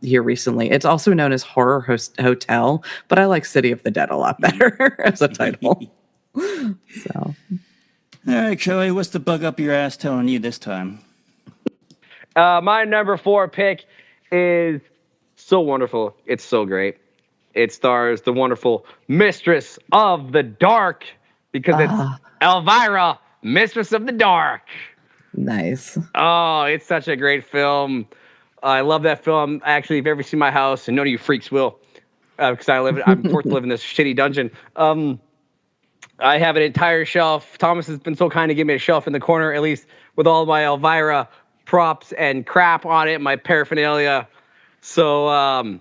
here recently. It's also known as Horror Hotel, but I like City of the Dead a lot better as a title. So, all right, Joey, what's the bug up your ass telling you this time? My number 4 pick is so wonderful. It's so great. It stars the wonderful Mistress of the Dark, because it's Elvira, Mistress of the Dark. Nice. Oh, it's such a great film. I love that film. Actually, if you've ever seen my house, and none of you freaks will, because I'm forced to live in this shitty dungeon. I have an entire shelf. Thomas has been so kind to give me a shelf in the corner, at least, with all my Elvira props and crap on it, my paraphernalia. So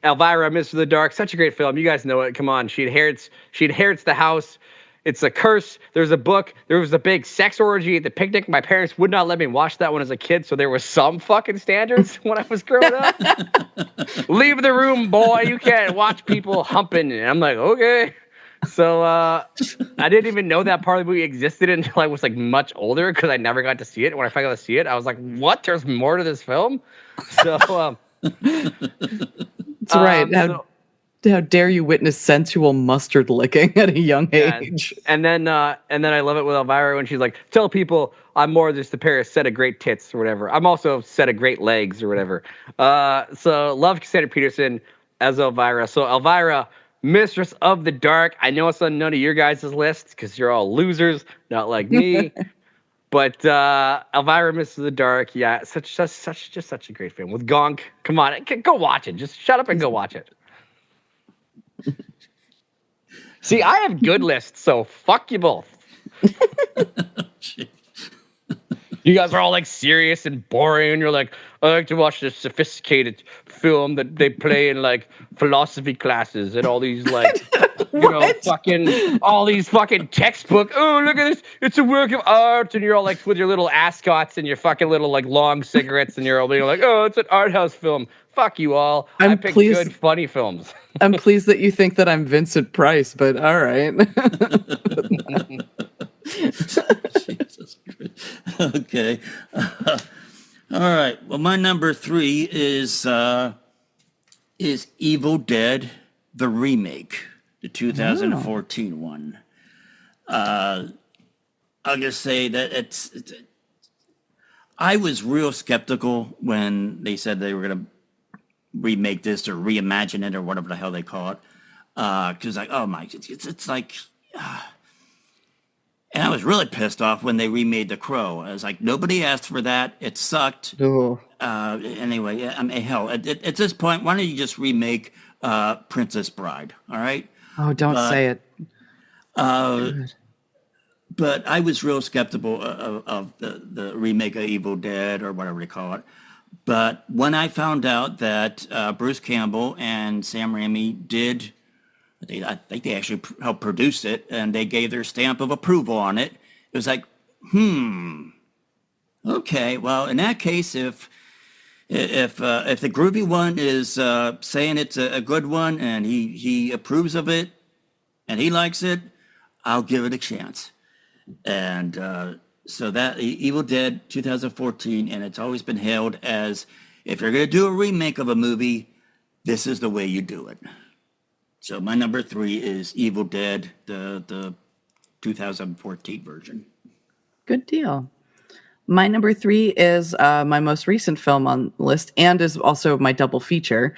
Elvira, Mr. the Dark, such a great film. You guys know it. Come on, she inherits the house. It's a curse. There's a book. There was a big sex orgy at the picnic. My parents would not let me watch that one as a kid, so there was some fucking standards when I was growing up. Leave the room, boy. You can't watch people humping. And I'm like, okay. So I didn't even know that part of the movie existed until I was like much older because I never got to see it. And when I finally got to see it, I was like, what? There's more to this film? So That's right. How dare you witness sensual mustard licking at a young age? And then I love it with Elvira when she's like, tell people I'm more than just a pair of set of great tits or whatever. I'm also a set of great legs or whatever. So love Cassandra Peterson as Elvira. So Elvira, Mistress of the Dark. I know it's on none of your guys' lists because you're all losers, not like me. But Elvira, Mistress of the Dark, yeah, such a great film with Gonk. Come on, go watch it. Just shut up and go watch it. See, I have good lists, so fuck you both. You guys are all like serious and boring, and you're like, I like to watch this sophisticated film that they play in like philosophy classes and all these like, fucking all these fucking textbook. Oh, look at this! It's a work of art, and you're all like with your little ascots and your fucking little like long cigarettes, and you're all being like, oh, it's an art house film. Fuck you all. I pick good, funny films. I'm pleased that you think that I'm Vincent Price, but all right. Jesus Christ. Okay. All right. Well, my number 3 is Evil Dead, the remake, the 2014 one. I'll just say that I was real skeptical when they said they were going to remake this or reimagine it or whatever the hell they call it. Because like, oh my, it's like... And I was really pissed off when they remade The Crow. I was like, nobody asked for that. It sucked. Anyway, yeah, I mean, hell, at this point, why don't you just remake Princess Bride, all right? Oh, don't say it. But I was real skeptical of the remake of Evil Dead or whatever they call it. But when I found out that Bruce Campbell and Sam Raimi did... I think they actually helped produce it, and they gave their stamp of approval on it. It was like, okay. Well, in that case, if the groovy one is saying it's a good one and he approves of it and he likes it, I'll give it a chance. And so that Evil Dead 2014, and it's always been hailed as, if you're going to do a remake of a movie, this is the way you do it. So my number 3 is Evil Dead, the 2014 version. Good deal. My number 3 is my most recent film on the list and is also my double feature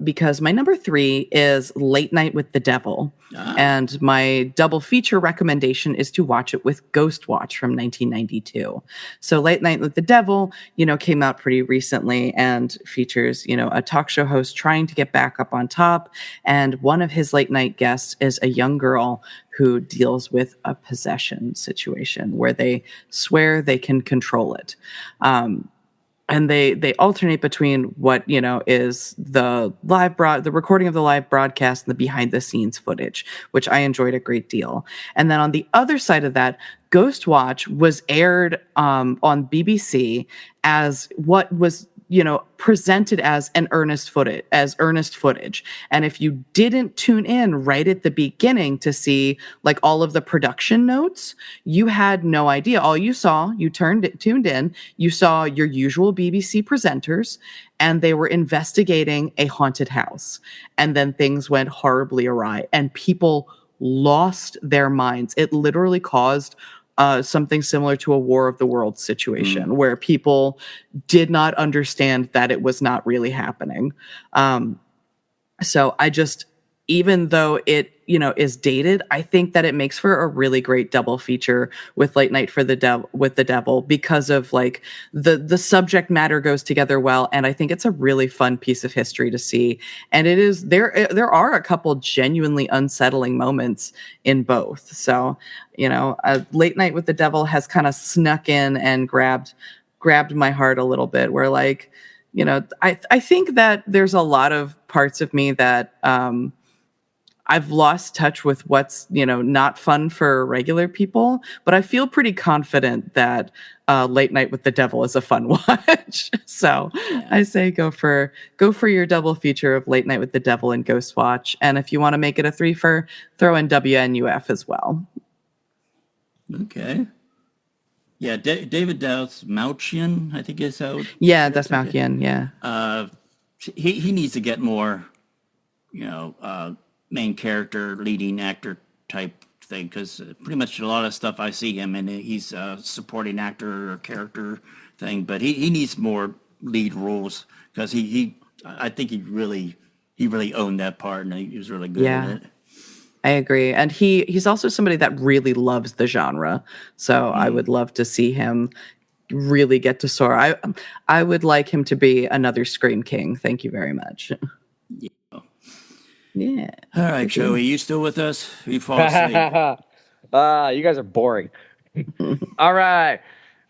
because my number 3 is Late Night with the Devil. And my double feature recommendation is to watch it with Ghost Watch from 1992. So Late Night with the Devil, came out pretty recently and features, a talk show host trying to get back up on top. And one of his late night guests is a young girl who deals with a possession situation where they swear they can control it. And they alternate between what, is the recording of the live broadcast and the behind the scenes footage, which I enjoyed a great deal. And then on the other side of that, Ghost Watch was aired on BBC as what was presented as earnest footage. And if you didn't tune in right at the beginning to see like all of the production notes, you had no idea. All you saw, tuned in, you saw your usual BBC presenters, and they were investigating a haunted house. And then things went horribly awry and people lost their minds. It literally caused something similar to a War of the Worlds situation where people did not understand that it was not really happening. So I just, even though it, is dated, I think that it makes for a really great double feature with Late Night with the Devil because of like the subject matter goes together well. And I think it's a really fun piece of history to see. And it is, there are a couple genuinely unsettling moments in both. So, Late Night with the Devil has kind of snuck in and grabbed my heart a little bit where like, I think that there's a lot of parts of me that I've lost touch with what's, not fun for regular people, but I feel pretty confident that Late Night with the Devil is a fun watch. So Yeah. I say go for your double feature of Late Night with the Devil and Ghost Watch. And if you want to make it a threefer, throw in WNUF as well. Okay. Yeah, David Malchian, I think is how. Yeah, that's Malkian. Yeah. He needs to get more, main character, leading actor type thing, because pretty much a lot of stuff I see him in, he's a supporting actor or character thing, but he needs more lead roles, because I think he really owned that part, and he was really good at it. I agree. And he's also somebody that really loves the genre. So I would love to see him really get to soar. I would like him to be another Scream King. Thank you very much. Yeah. Yeah. All right, Joey, you still with us? You fall asleep. You guys are boring. All right.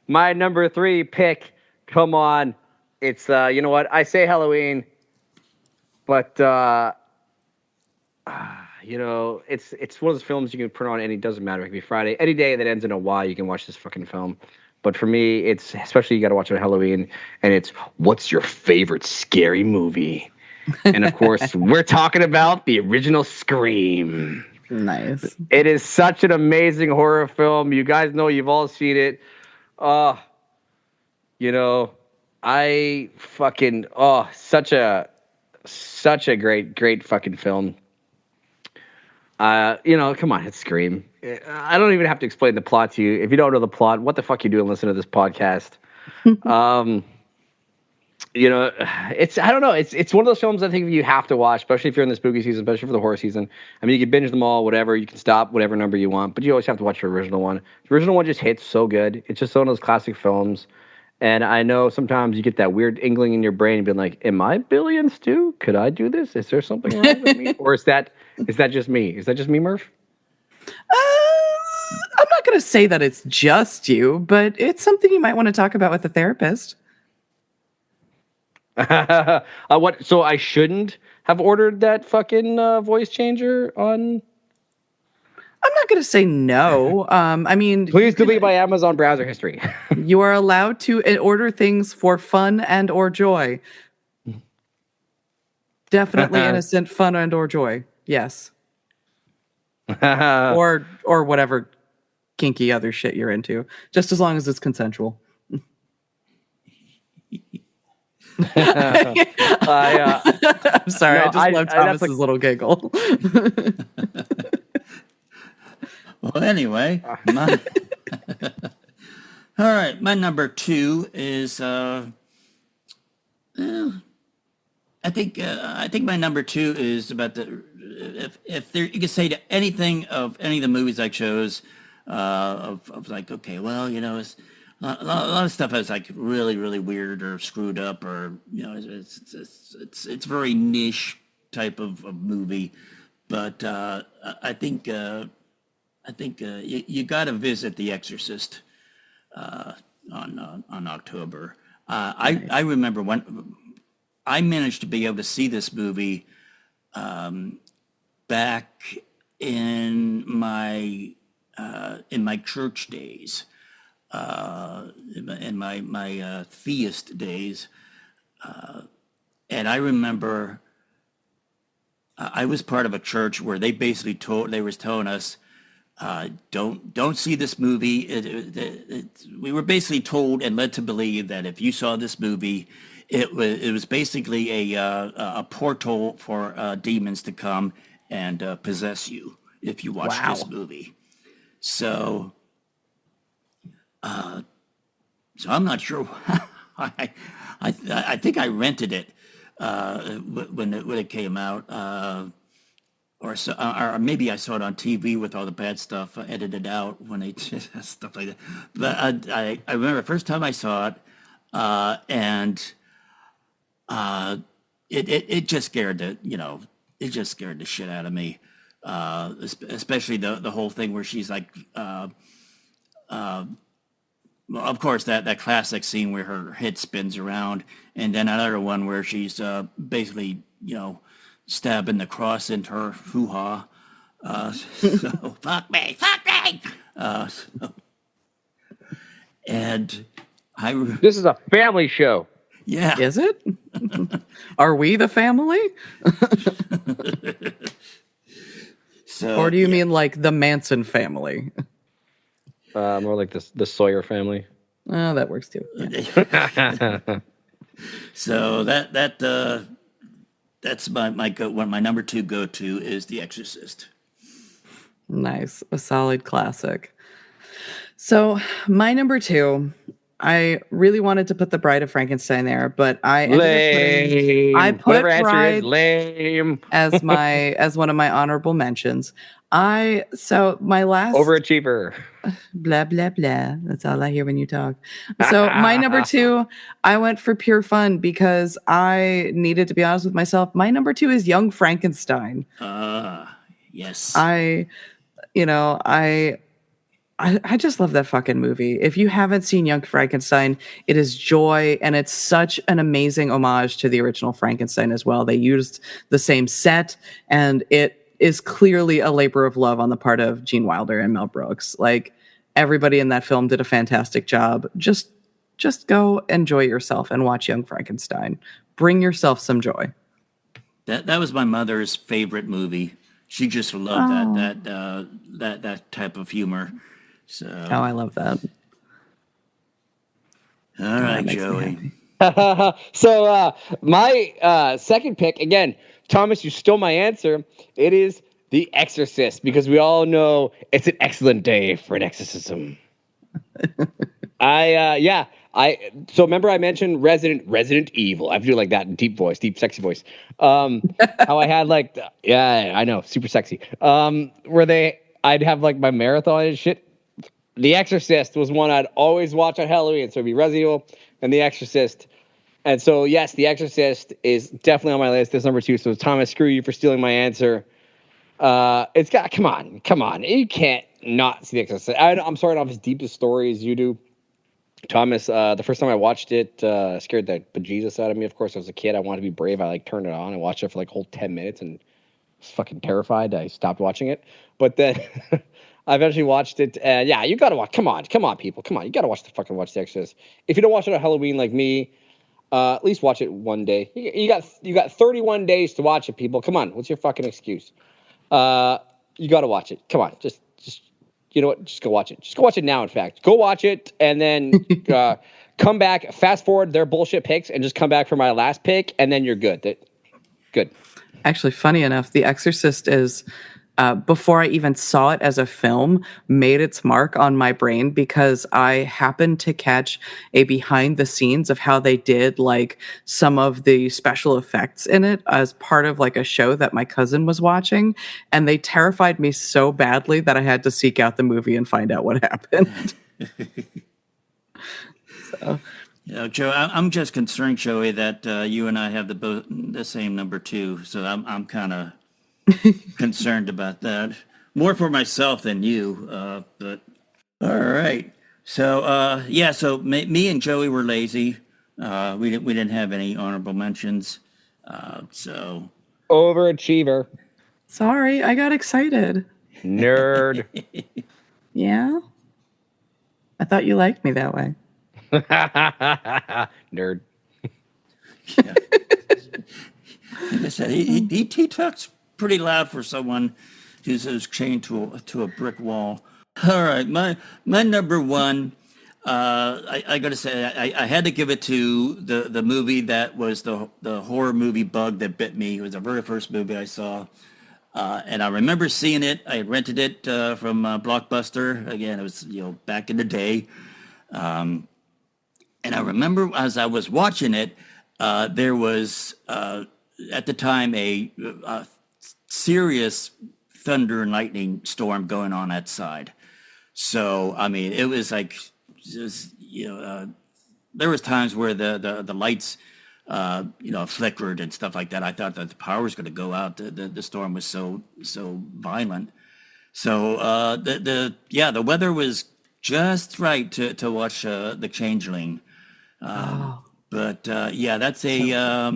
My number 3 pick. Come on. It's you know what? I say Halloween, but it's one of those films you can put on, and it doesn't matter. It can be Friday, any day that ends in a Y. You can watch this fucking film. But for me, it's especially you got to watch it on Halloween, and it's what's your favorite scary movie? And of course, we're talking about the original Scream. Nice. It is such an amazing horror film. You guys know, you've all seen it. I fucking such a great fucking film. Come on, it's Scream. I don't even have to explain the plot to you. If you don't know the plot, what the fuck you doing listening to this podcast? I don't know. It's one of those films I think you have to watch, especially if you're in the spooky season, especially for the horror season. I mean, you can binge them all, whatever. You can stop whatever number you want, but you always have to watch the original one. The original one just hits so good. It's just one of those classic films. And I know sometimes you get that weird inkling in your brain, being like, "Am I Billy and Stu? Could I do this? Is there something wrong with me, or is that just me? Is that just me, Murph?" I'm not going to say that it's just you, but it's something you might want to talk about with a therapist. What? So I shouldn't have ordered that fucking voice changer on. I'm not going to say no. I mean, please delete my Amazon browser history. You are allowed to order things for fun and or joy. Definitely innocent fun and or joy. Yes. or whatever kinky other shit you're into, just as long as it's consensual. I'm sorry, I just love Thomas's little giggle. Well, anyway, all right. My number 2 is I think my number 2 is about the if there you could say to anything of any of the movies I chose of like, okay, well, it's a lot of stuff is like really, really weird or screwed up, or it's very niche type of movie, but I think you got to visit The Exorcist on October. I remember when I managed to be able to see this movie back in my church days. In my theist days, and I remember I was part of a church where they basically was telling us, don't see this movie. We were basically told and led to believe that if you saw this movie, it was basically a portal for demons to come and possess you if you watched this movie. So I'm not sure. I think I rented it when it came out, or maybe I saw it on TV with all the bad stuff edited out when they stuff like that. But I remember the first time I saw it, and it just scared the shit out of me, especially the whole thing where she's like. well, of course, that classic scene where her head spins around, and then another one where she's basically, stabbing the cross into her hoo-ha. So, fuck me! And This is a family show. yeah. Is it? Are we the family? So, Or do you mean like the Manson family? More like the Sawyer family. Oh, that works too. Yeah. So that's my number 2 go-to is The Exorcist. Nice. A solid classic. So my number 2, I really wanted to put The Bride of Frankenstein there, but I ended Lame. I put Whatever answer Bride is lame. as one of my honorable mentions. So my last Overachiever. blah blah blah. That's all I hear when you talk. So my number 2, I went for pure fun because I needed to be honest with myself. My number 2 is Young Frankenstein. Yes. I just love that fucking movie. If you haven't seen Young Frankenstein, it is joy, and it's such an amazing homage to the original Frankenstein as well. They used the same set, and it is clearly a labor of love on the part of Gene Wilder and Mel Brooks. Like, everybody in that film did a fantastic job. Just go enjoy yourself and watch Young Frankenstein. Bring yourself some joy. That was my mother's favorite movie. She just loved that type of humor. So I love that. all right, Joey. So my second pick, again, Thomas, you stole my answer. It is The Exorcist, because we all know it's an excellent day for an exorcism. So remember I mentioned Resident Evil. I do like that in deep sexy voice. How I had I know, super sexy. I'd have like my marathon and shit. The Exorcist was one I'd always watch on Halloween. So it'd be Resident Evil and The Exorcist. And so, yes, The Exorcist is definitely on my list. That's number 2. So, Thomas, screw you for stealing my answer. Come on. You can't not see The Exorcist. I'm sorry, I don't have as deep a story as you do. Thomas, the first time I watched it, scared the bejesus out of me. Of course, I was a kid. I wanted to be brave. I turned it on and watched it for a whole 10 minutes and was fucking terrified. I stopped watching it. But then I eventually watched it. You got to watch. Come on, people. Come on. You got to watch The Exorcist. If you don't watch it on Halloween like me, at least watch it one day. You got 31 days to watch it, people. Come on. What's your fucking excuse? You got to watch it. Come on. Just you know what? Just go watch it. Just go watch it now, in fact. Go watch it and then come back, fast forward their bullshit picks, and just come back for my last pick, and then you're good. Good. Actually, funny enough, The Exorcist is, before I even saw it as a film, made its mark on my brain because I happened to catch a behind the scenes of how they did some of the special effects in it as part of a show that my cousin was watching. And they terrified me so badly that I had to seek out the movie and find out what happened. So. Joe, I'm just concerned, Joey, that you and I have the same number 2. So I'm kind of concerned about that. More for myself than you. But all right. So so me and Joey were lazy. We didn't have any honorable mentions. So Overachiever. Sorry, I got excited. Nerd. Yeah? I thought you liked me that way. Nerd. Yeah. Like I said, he talks pretty loud for someone who's chained to a brick wall. All right, my number 1. I got to say, I had to give it to the movie that was the horror movie bug that bit me. It was the very first movie I saw. And I remember seeing it. I had rented it from Blockbuster. Again, it was back in the day. And I remember as I was watching it, there was at the time a serious thunder and lightning storm going on outside. So I mean, it was just there was times where the lights flickered and stuff like that. I thought that the power was going to go out. The storm was so violent. So the weather was just right to watch The Changeling. Oh, But yeah, that's a I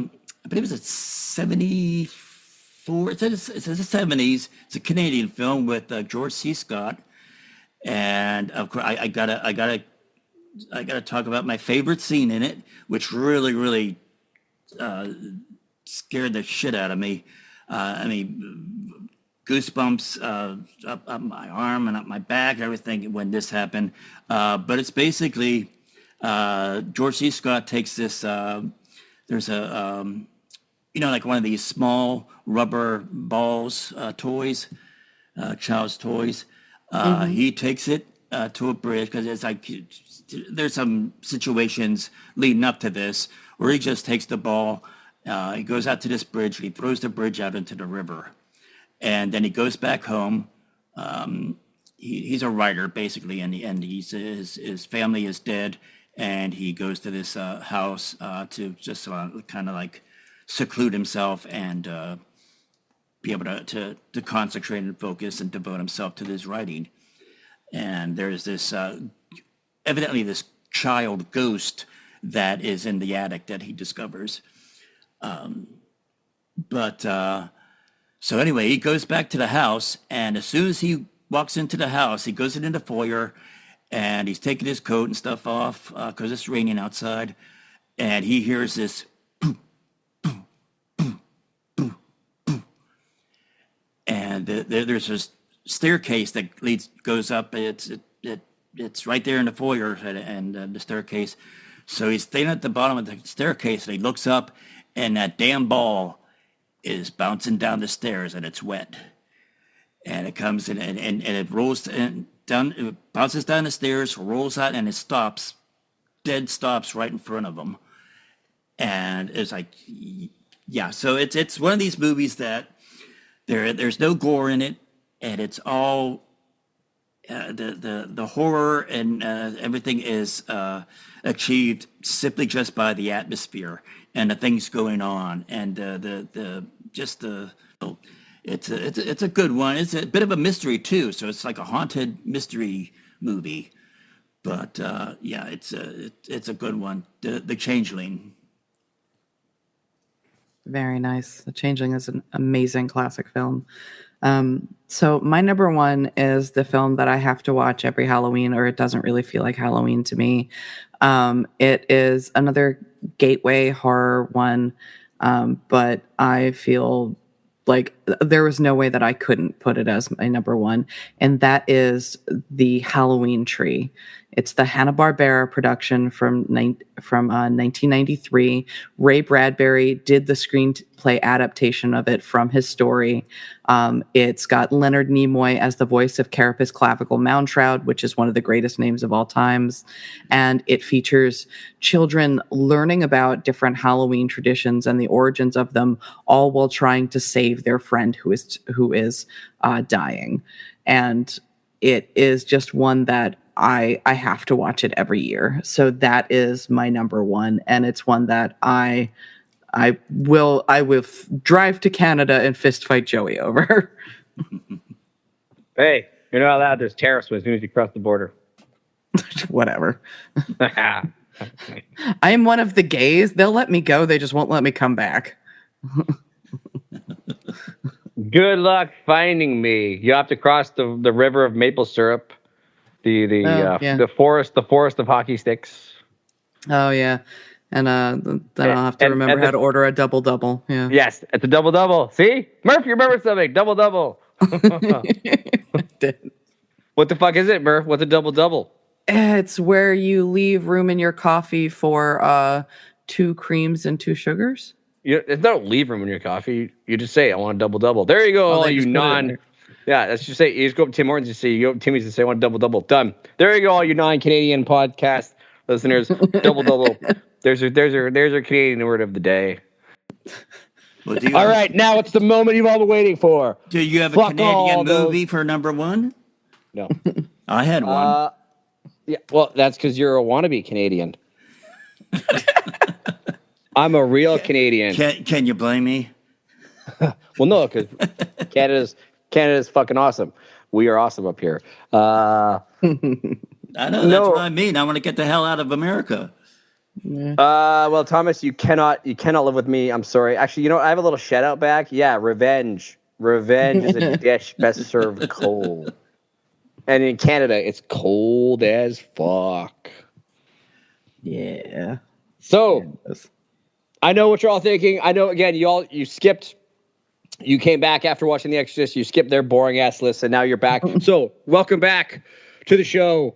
believe it's a 74. It's the 70s. It's a Canadian film with George C. Scott, and of course I gotta talk about my favorite scene in it, which really scared the shit out of me. I mean, goosebumps up my arm and up my back, everything when this happened. But it's basically George C. Scott takes this. There's a like one of these small rubber balls, toys, child's toys. He takes it to a bridge because it's like there's some situations leading up to this where he just takes the ball. He goes out to this bridge. He throws the bridge out into the river, and then he goes back home. He's a writer basically, and his family is dead, and he goes to this house to just kind of like seclude himself and be able to concentrate and focus and devote himself to this writing. And there's this evidently this child ghost that is in the attic that he discovers. So anyway, he goes back to the house, and as soon as he walks into the house, he goes into the foyer, and he's taking his coat and stuff off because it's raining outside, and he hears this boom, boom, boom, boom, boom, and there's this staircase that goes up. It's right there in the foyer and the staircase. So he's standing at the bottom of the staircase, and he looks up, and that damn ball is bouncing down the stairs, and it's wet. And it comes in, and it rolls down, it bounces down the stairs, rolls out, and it stops, dead stops right in front of him. And it's like, yeah. So it's one of these movies that there's no gore in it, and it's all the horror and everything is achieved simply just by the atmosphere and the things going on, and it's a good one. It's a bit of a mystery too, so it's like a haunted mystery movie. But yeah, it's a good one. The Changeling. very nice. The Changeling is an amazing classic film. So my number one is the film that I have to watch every Halloween, or it doesn't really feel like Halloween to me. It is another gateway horror one, but I feel like there was no way that I couldn't put it as my number one, and that is The Halloween Tree. It's the Hanna-Barbera production from 1993. Ray Bradbury did the screenplay adaptation of it from his story. It's got Leonard Nimoy as the voice of Carapace Clavicle Moundshroud, which is one of the greatest names of all times. And it features children learning about different Halloween traditions and the origins of them, all while trying to save their friend who is dying. And it is just one that I have to watch it every year. So that is my number one, and it's one that I will drive to Canada and fist fight Joey over. Hey, you're not allowed. There's tariffs as soon as you cross the border. Whatever. I am one of the gays. They'll let me go. They just won't let me come back. Good luck finding me. You have to cross the river of maple syrup, the forest of hockey sticks. Oh yeah, and then I'll have to remember how to order a double. Yeah. Yes, it's a double. See, Murph, you remember something? Double. What the fuck is it, Murph? What's a double? It's where you leave room in your coffee for 2 creams and 2 sugars. It's not leave room in your coffee. You just say, I want a double. There you go, all you non. Yeah, that's just say. You just go up to Tim Hortons and say, you go up to Timmy's and say, I want a double. Done. There you go, all you non-Canadian podcast listeners. Double. There's our Canadian word of the day. Well, all right, now it's the moment you've all been waiting for. Do you have a Canadian movie for number one? No. I had one. Yeah, well, that's because you're a wannabe Canadian. I'm a real Canadian. Can you blame me? Well, no, because Canada's fucking awesome. We are awesome up here. I know, that's what I mean. I want to get the hell out of America. Well, Thomas, you cannot live with me. I'm sorry. Actually, you know what? I have a little shout out back. Yeah, revenge. Revenge is a dish best served cold. And in Canada, it's cold as fuck. Yeah. So, I know what you're all thinking. I know, again, you skipped. You came back after watching The Exorcist. You skipped their boring ass list, and now you're back. So, welcome back to the show.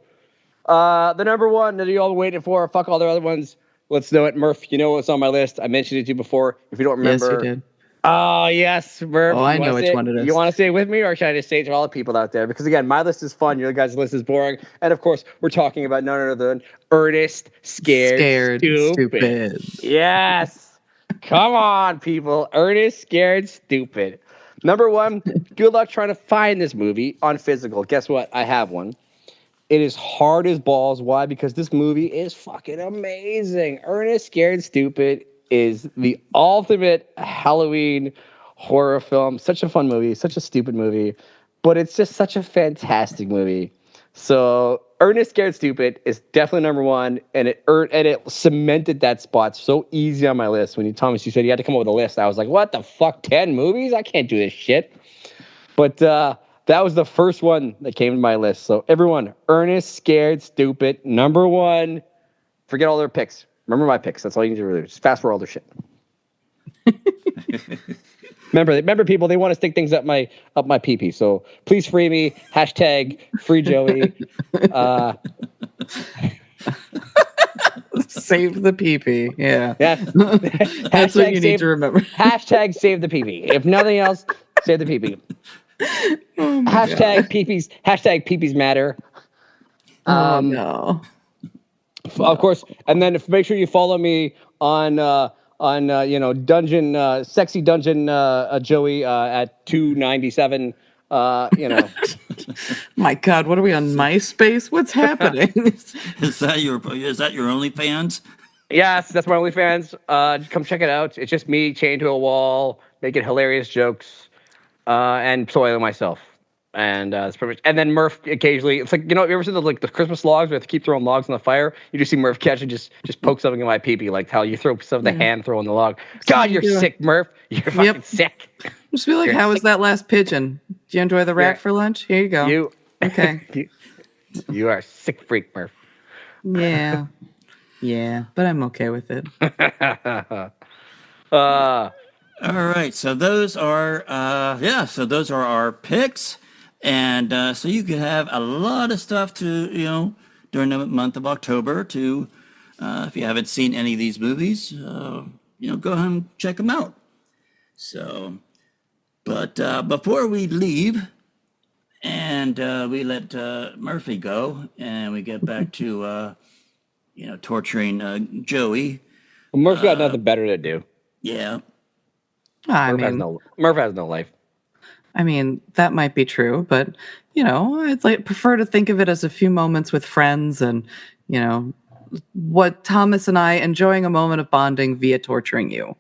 The number one that you all waiting for. Fuck all the other ones. Let's know it, Murph. You know what's on my list. I mentioned it to you before. If you don't remember, Yes, you did. Oh yes, Murph. Oh, I know which one it is. You want to say it with me, or should I just say it to all the people out there? Because again, my list is fun. Your guys' list is boring, and of course, we're talking about none other than Ernest Scared Stupid. Yes. Come on, people. Ernest Scared Stupid. Number one. Good luck trying to find this movie on physical. Guess what? I have one. It is hard as balls. Why? Because this movie is fucking amazing. Ernest Scared Stupid is the ultimate Halloween horror film. Such a fun movie, such a stupid movie, but it's just such a fantastic movie. So Ernest Scared Stupid is definitely number one, and it cemented that spot so easy on my list. When Thomas, you said you had to come up with a list, I was like, what the fuck, 10 movies? I can't do this shit. But that was the first one that came to my list. So everyone, Ernest Scared Stupid, number one. Forget all their picks. Remember my picks. That's all you need to do. Just fast forward all their shit. remember, people. They want to stick things up my pee-pee. So please free me. Hashtag free Joey. Save the pee-pee. Yeah. That's what you need to remember. Hashtag save the pee-pee. If nothing else, save the pee-pee. Hashtag pee-pees. Hashtag pee-pees matter. No. Of course, and then make sure you follow me on dungeon sexy dungeon Joey at 297. My God, what are we on MySpace? What's happening? Is that your OnlyFans? Yes, that's my OnlyFans. Come check it out. It's just me chained to a wall, making hilarious jokes, and soiling myself. And it's pretty much. And then Murph occasionally, it's like, you ever seen the Christmas logs where they have to keep throwing logs on the fire? You just see Murph catch and just poke something in my pee-pee, like how you throw some of the hand throwing the log. God, you're sick, Murph. You're fucking sick. Just be like, how was that last pigeon? Did you enjoy the rat for lunch? Here you go. Okay. You are a sick freak, Murph. Yeah, but I'm okay with it. All right, so those are our picks. And so you could have a lot of stuff to, during the month of October to, if you haven't seen any of these movies, go ahead and check them out. So, but before we leave and we let Murphy go and we get back to, torturing Joey. Well, Murph got nothing better to do. Yeah. Murph has no life. I mean, that might be true, but, I'd prefer to think of it as a few moments with friends and, what Thomas and I enjoying a moment of bonding via torturing you.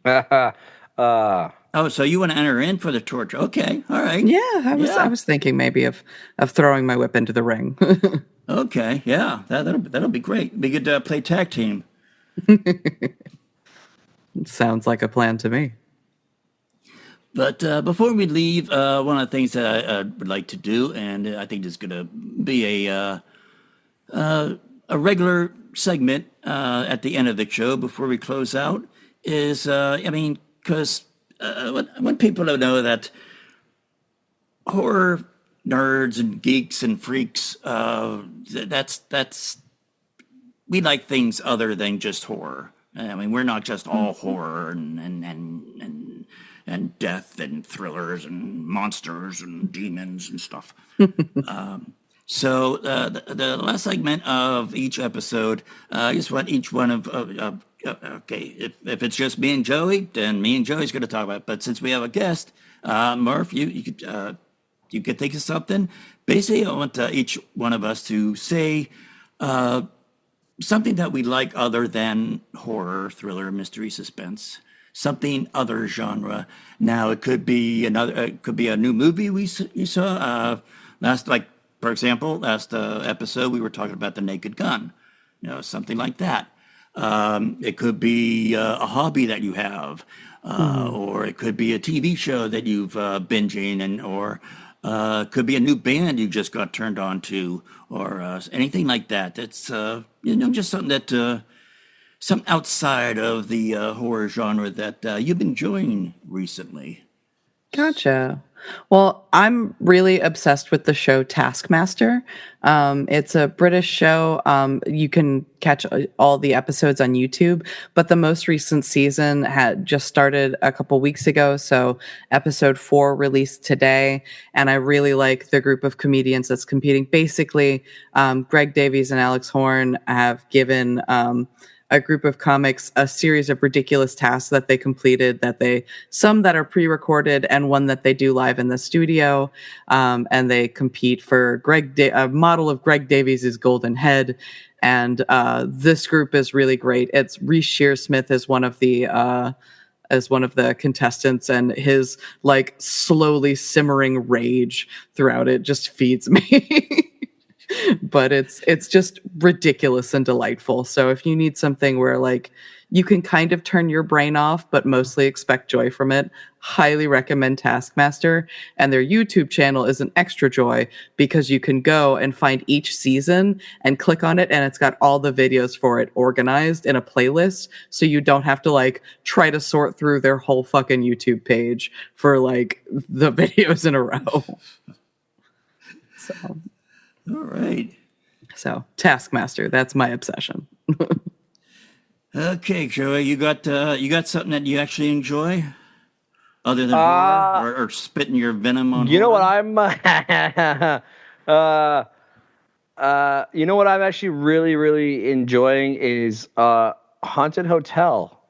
Oh, so you want to enter in for the torture? Okay, all right. Yeah, I was thinking maybe of throwing my whip into the ring. Okay, yeah, that'll be great. We could play tag team. Sounds like a plan to me. But before we leave, one of the things that I would like to do, and I think is going to be a regular segment at the end of the show before we close out, is because I want people to know that horror nerds and geeks and freaks, that's we like things other than just horror. I mean, we're not just all horror and death and thrillers and monsters and demons and stuff. So the last segment of each episode, I just want each one of okay, if it's just me and Joey, then me and Joey's going to talk about it. But since we have a guest, Murph, you could think of something. Basically, I want each one of us to say something that we like other than horror, thriller, mystery, suspense. Something other genre. Now it could be a new movie you saw. For example, last episode we were talking about the Naked Gun, something like that. It could be a hobby that you have, or it could be a TV show that you've binging, or it could be a new band you just got turned on to, or anything like that. That's just something that something outside of the horror genre that you've been enjoying recently. Gotcha. Well, I'm really obsessed with the show Taskmaster. It's a British show. You can catch all the episodes on YouTube, but the most recent season had just started a couple weeks ago. So episode 4 released today, and I really like the group of comedians that's competing. Basically, Greg Davies and Alex Horn have given a group of comics a series of ridiculous tasks that they completed, some that are pre-recorded and one that they do live in the studio. And they compete for a model of Greg Davies' golden head. And this group is really great. It's Reece Shearsmith as one of the contestants, and his like slowly simmering rage throughout it just feeds me. But it's just ridiculous and delightful. So if you need something where like you can kind of turn your brain off but mostly expect joy from it, highly recommend Taskmaster. And their YouTube channel is an extra joy because you can go and find each season and click on it, and it's got all the videos for it organized in a playlist, so you don't have to like try to sort through their whole fucking YouTube page for like the videos in a row. So all right. So Taskmaster, that's my obsession. Okay, Joey, you got something that you actually enjoy, other than horror, or spitting your venom on? You know horror? what you know what I'm actually really, really enjoying is Haunted Hotel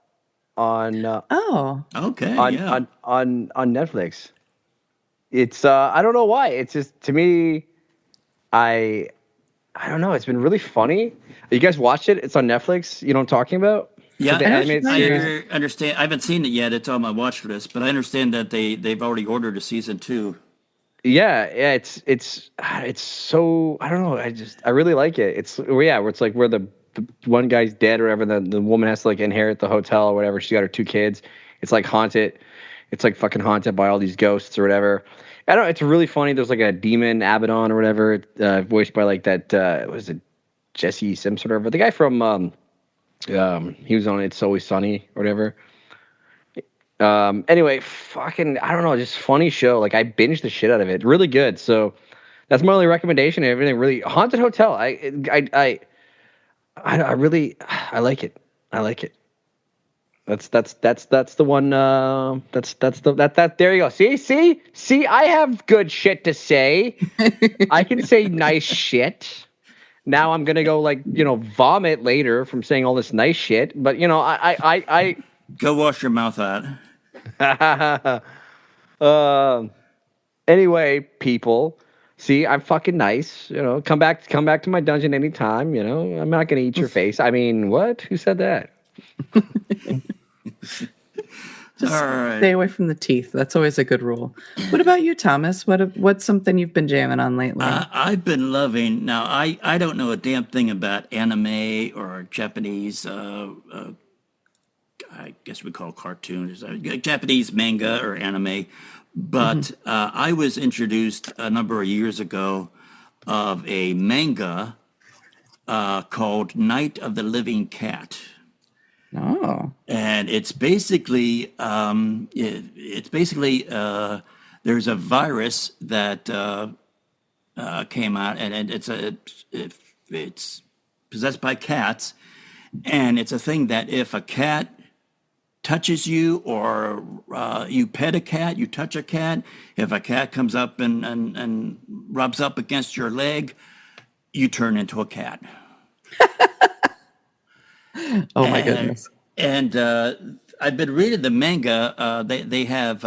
on Okay, on Netflix. It's I don't know why. It's just, to me, I don't know. It's been really funny. You guys watched it? It's on Netflix. You know what I'm talking about? Yeah, the animated series. I understand. I haven't seen it yet. It's on my watch list, but I understand that they've already ordered a season 2. Yeah. It's so, I don't know. I really like it. It's where it's like where the one guy's dead or whatever. The woman has to like inherit the hotel or whatever. She's got her 2 kids. It's like haunted. It's like fucking haunted by all these ghosts or whatever. I don't know. It's really funny. There's like a demon Abaddon or whatever, voiced by like that. Was it Jesse Simpson or whatever? The guy from he was on It's Always Sunny or whatever. Anyway, fucking, I don't know, just funny show. Like, I binged the shit out of it. Really good. So that's my only recommendation. Everything really Haunted Hotel. I really like it. I like it. That's the one. That there you go. See. I have good shit to say. I can say nice shit. Now I'm gonna go like vomit later from saying all this nice shit. But I go wash your mouth out. Anyway, people. See, I'm fucking nice. Come back to my dungeon anytime. I'm not gonna eat your face. I mean, what? Who said that? Just stay away from the teeth. That's always a good rule. What about you, Thomas? What's something you've been jamming on lately? I've been loving. Now, I don't know a damn thing about anime or Japanese. I guess we call cartoons Japanese manga or anime. But I was introduced a number of years ago of a manga called Night of the Living Cat. Oh. And it's basically there's a virus that came out, and it's possessed by cats, and it's a thing that if a cat touches you or you pet a cat, you touch a cat, if a cat comes up and rubs up against your leg, you turn into a cat. Oh my goodness! And I've been reading the manga. They have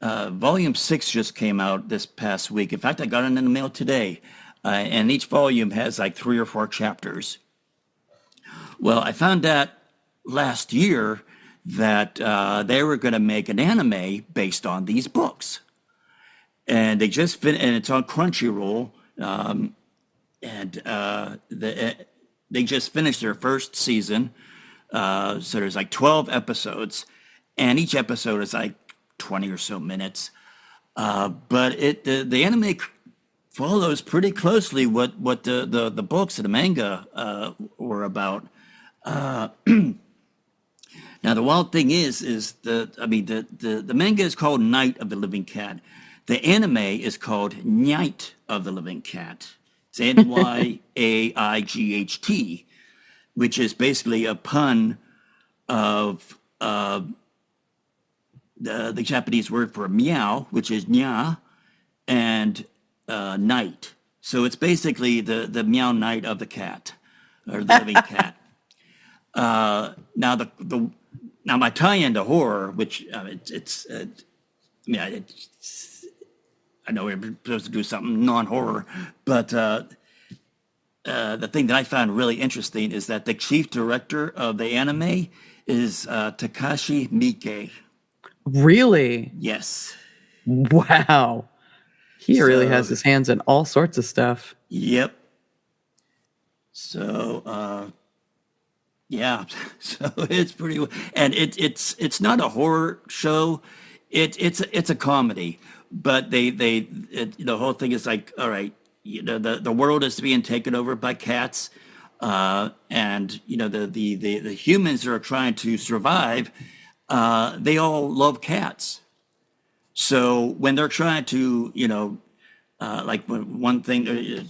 volume 6 just came out this past week. In fact, I got it in the mail today, and each volume has like 3 or 4 chapters. Well, I found out last year that they were going to make an anime based on these books, and they just and it's on Crunchyroll. And they just finished their first season. So there's like 12 episodes, and each episode is like 20 or so minutes. But the anime follows pretty closely what the books and the manga were about. Now the wild thing is the manga is called Night of the Living Cat. The anime is called Night of the Living Cat. It's Nyaight, which is basically a pun of the Japanese word for meow, which is nya, and night. So it's basically the meow night of the cat, or the living cat. Now now my tie-in to horror, which I know we're supposed to do something non-horror, but the thing that I found really interesting is that the chief director of the anime is Takashi Miike. Really? Yes. Wow. He really has his hands in all sorts of stuff. Yep. So, yeah. So it's pretty, and it's not a horror show. It's a comedy, but the whole thing is like, all right, the world is being taken over by cats, and the humans are trying to survive. They all love cats. So when they're trying to, like one thing, a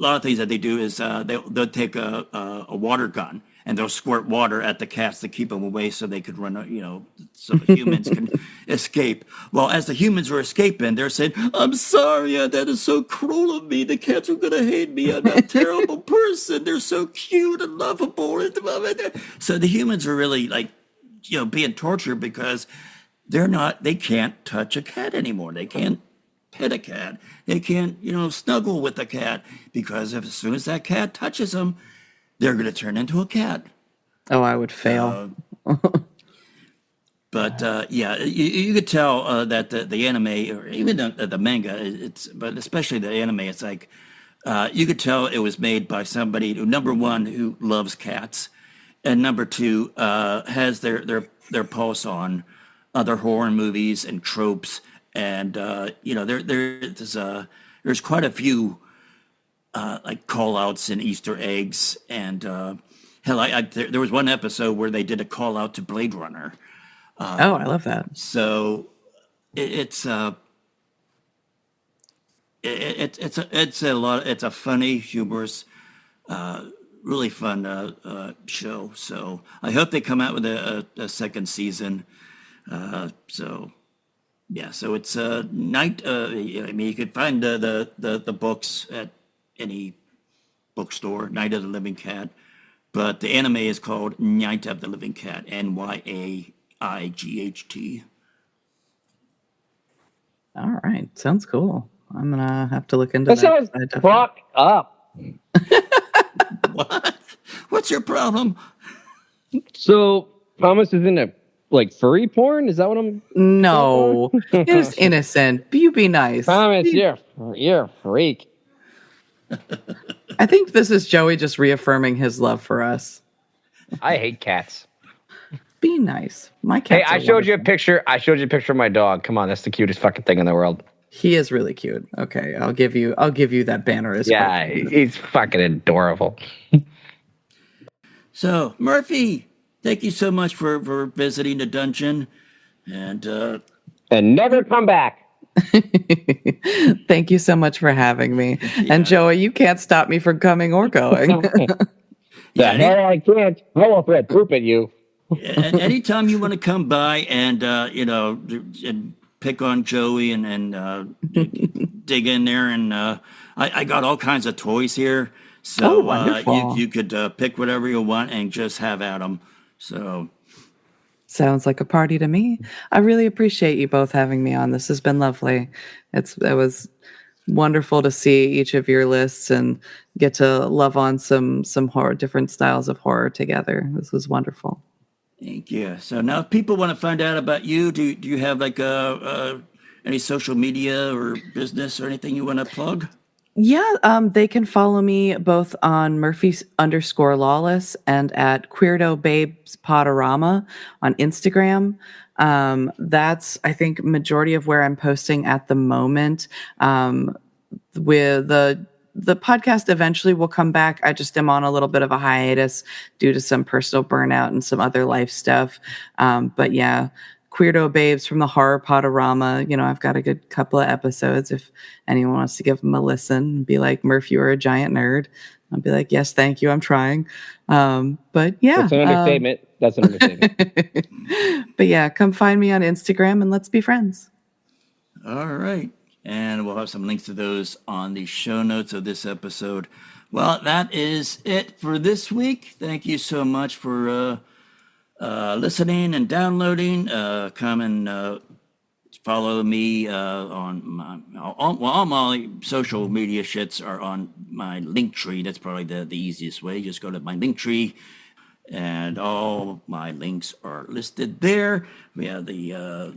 lot of things that they do is they'll take a water gun and they'll squirt water at the cats to keep them away so they could run, so the humans can escape. Well, as the humans were escaping, they're saying, "I'm sorry, that is so cruel of me. The cats are going to hate me. I'm a terrible person. They're so cute and lovable." So the humans are really like, being tortured because they can't touch a cat anymore. They can't pet a cat. They can't, snuggle with a cat because as soon as that cat touches them, they're going to turn into a cat. Oh, I would fail. But yeah, you could tell that the anime or even the manga, but especially the anime, it's like you could tell it was made by somebody who, number one, who loves cats, and number two, has their pulse on other horror movies and tropes, and there's quite a few like call outs and Easter eggs, and hell, there was one episode where they did a call out to Blade Runner. Oh, I love that. So it's a lot. It's a funny, humorous, really fun show. So I hope they come out with a second season. So yeah, so it's night. You could find the books at any bookstore. Night of the Living Cat, but the anime is called Night of the Living Cat. Nyaight. All right, sounds cool. I'm gonna have to look into That that. sounds fucked up. What? What's your problem? So Thomas is into like furry porn? Is that what I'm? No, it's innocent. You be nice. Thomas, you're a freak. I think this is Joey just reaffirming his love for us. I hate cats. Be nice. My Hey, cat. I showed you a picture. I showed you a picture of my dog. Come on, that's the cutest fucking thing in the world. He is really cute. Okay, I'll give you that banner as well. Yeah, he's fucking adorable. So Murphy, thank you so much for visiting the dungeon, and never come back. Thank you so much for having me. Yeah. And Joey, you can't stop me from coming or going. Yeah, hell I can't. I won't throw poop at you. anytime you want to come by and and pick on Joey and dig in there, and I got all kinds of toys here, so wonderful. you could pick whatever you want and just have at them. So Sounds like a party to me. I really appreciate you both having me on. This has been lovely. It was wonderful to see each of your lists and get to love on some horror, different styles of horror together. This was wonderful. thank you. So now, if people want to find out about you, do you have like any social media or business or anything you want to plug? Yeah, they can follow me both on Murphy_Lawless and at Queerdo Babes Potorama on Instagram. That's, I think, majority of where I'm posting at the moment. With the podcast eventually will come back. I just am on a little bit of a hiatus due to some personal burnout and some other life stuff. But yeah, Queerdo Babes from the Horror Potorama. I've got a good couple of episodes. If anyone wants to give them a listen and be like, Murph, you are a giant nerd. I'll be like, yes, thank you. I'm trying. But yeah. That's an understatement. That's an understatement. But yeah, come find me on Instagram and let's be friends. All right. And we'll have some links to those on the show notes of this episode. Well, that is it for this week. Thank you so much for listening and downloading. Come and follow me on all my social media shits are on my link tree. That's probably the easiest way. Just go to my link tree. And all my links are listed there. We have the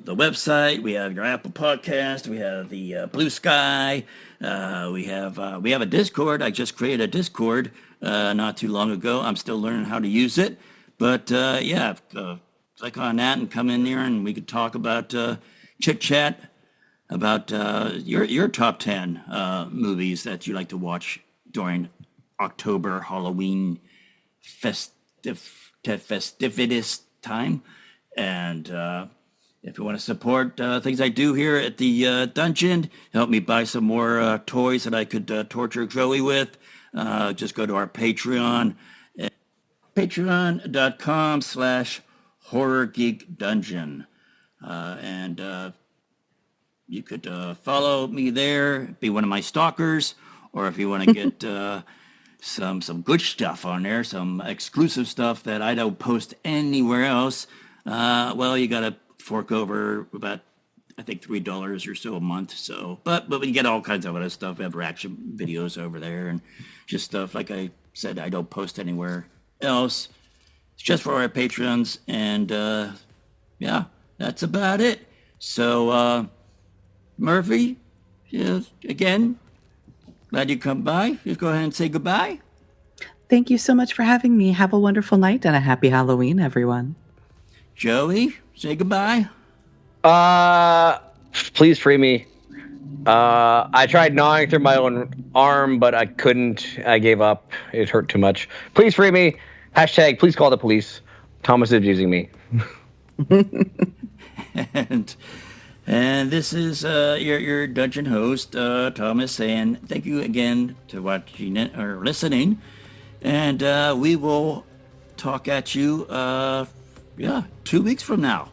website. We have your Apple Podcast. We have the Blue Sky. We have a Discord. I just created a Discord not too long ago. I'm still learning how to use it, but click on that and come in there, and we could talk about chit chat about your top 10 movies that you like to watch during October Halloween festivities time. And if you want to support things I do here at the dungeon, help me buy some more toys that I could torture Joey with, just go to our Patreon, patreon.com/horrorgeekdungeon. And you could follow me there, be one of my stalkers, or if you want to get some good stuff on there, some exclusive stuff that I don't post anywhere else. Well, you got to fork over about, I think, $3 or so a month. So, but you get all kinds of other stuff. We have reaction videos over there and just stuff like I said I don't post anywhere else. It's just for our patrons, and yeah, that's about it. So, Murphy, again, glad you come by. Just go ahead and say goodbye. Thank you so much for having me. Have a wonderful night and a happy Halloween, everyone. Joey, say goodbye. Please free me. I tried gnawing through my own arm, but I couldn't. I gave up. It hurt too much. Please free me. Hashtag, please call the police. Thomas is abusing me. And this is your dungeon host, Thomas, saying thank you again to watching it or listening. And we will talk at you, 2 weeks from now.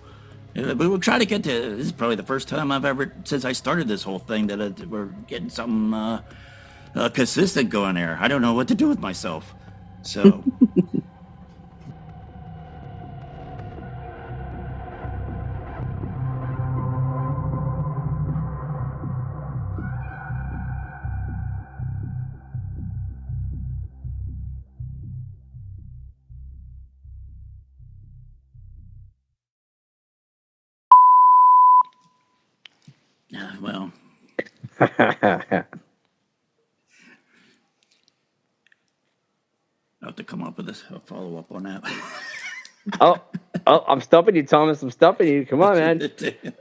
We will try to get to, this is probably the first time I've ever, since I started this whole thing, that we're getting something consistent going there. I don't know what to do with myself. So... well, I'll have to come up with a follow-up on that. Oh, I'm stumping you, Thomas. I'm stumping you. Come on, man. You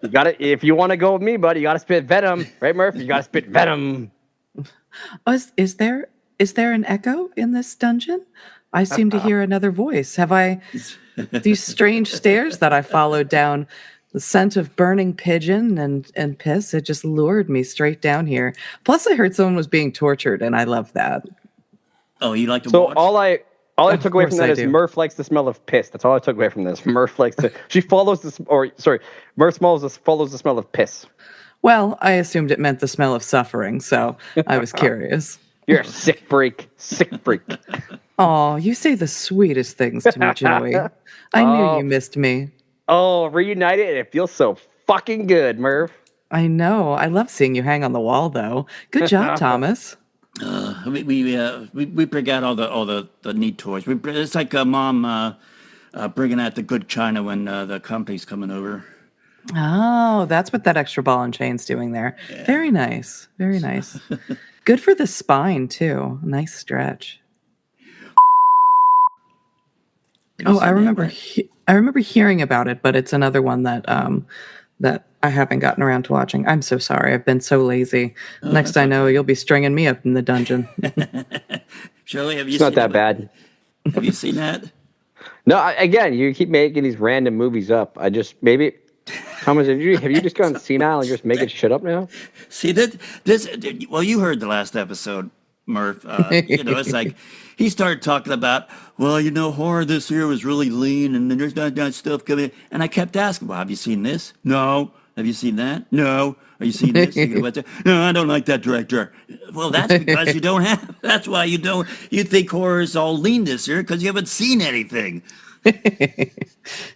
got to, if you want to go with me, buddy, you got to spit venom, right, Murph? You got to spit venom. Oh, is there an echo in this dungeon? I seem to hear another voice. Have I these strange stairs that I followed down? The scent of burning pigeon and piss, it just lured me straight down here. Plus, I heard someone was being tortured, and I love that. Oh, you like to So watch? all I took away from that is do. Murph likes the smell of piss. That's all I took away from this. Murph likes to. Murph follows the smell of piss. Well, I assumed it meant the smell of suffering, so I was curious. You're a sick freak. Oh, you say the sweetest things to me, Joey. I knew you missed me. Oh, reunited, and it feels so fucking good, Murph. I know. I love seeing you hang on the wall, though. Good job, Thomas. We bring out all the neat toys. It's like Mom bringing out the good china when the company's coming over. Oh, that's what that extra ball and chain's doing there. Very nice. Very nice. Good for the spine too. Nice stretch. Have you Oh, I seen that, remember. Mark? I remember hearing about it, but it's another one that that I haven't gotten around to watching. I'm so sorry. I've been so lazy. Oh, Next that's I know, okay. you'll be stringing me up in the dungeon. Shirley, have you It's not seen that bad. Have you seen that? No, again, you keep making these random movies up. I just maybe Thomas, have you just gone senile and just making shit up now? See that this? Well, you heard the last episode, Murph. It's like he started talking about, well, horror this year was really lean, and then there's not that stuff coming in. And I kept asking, well, have you seen this? No. Have you seen that? No. Are you seeing this? No, I don't like that director. Well, that's because you don't have. That's why you don't. You think horror is all lean this year because you haven't seen anything.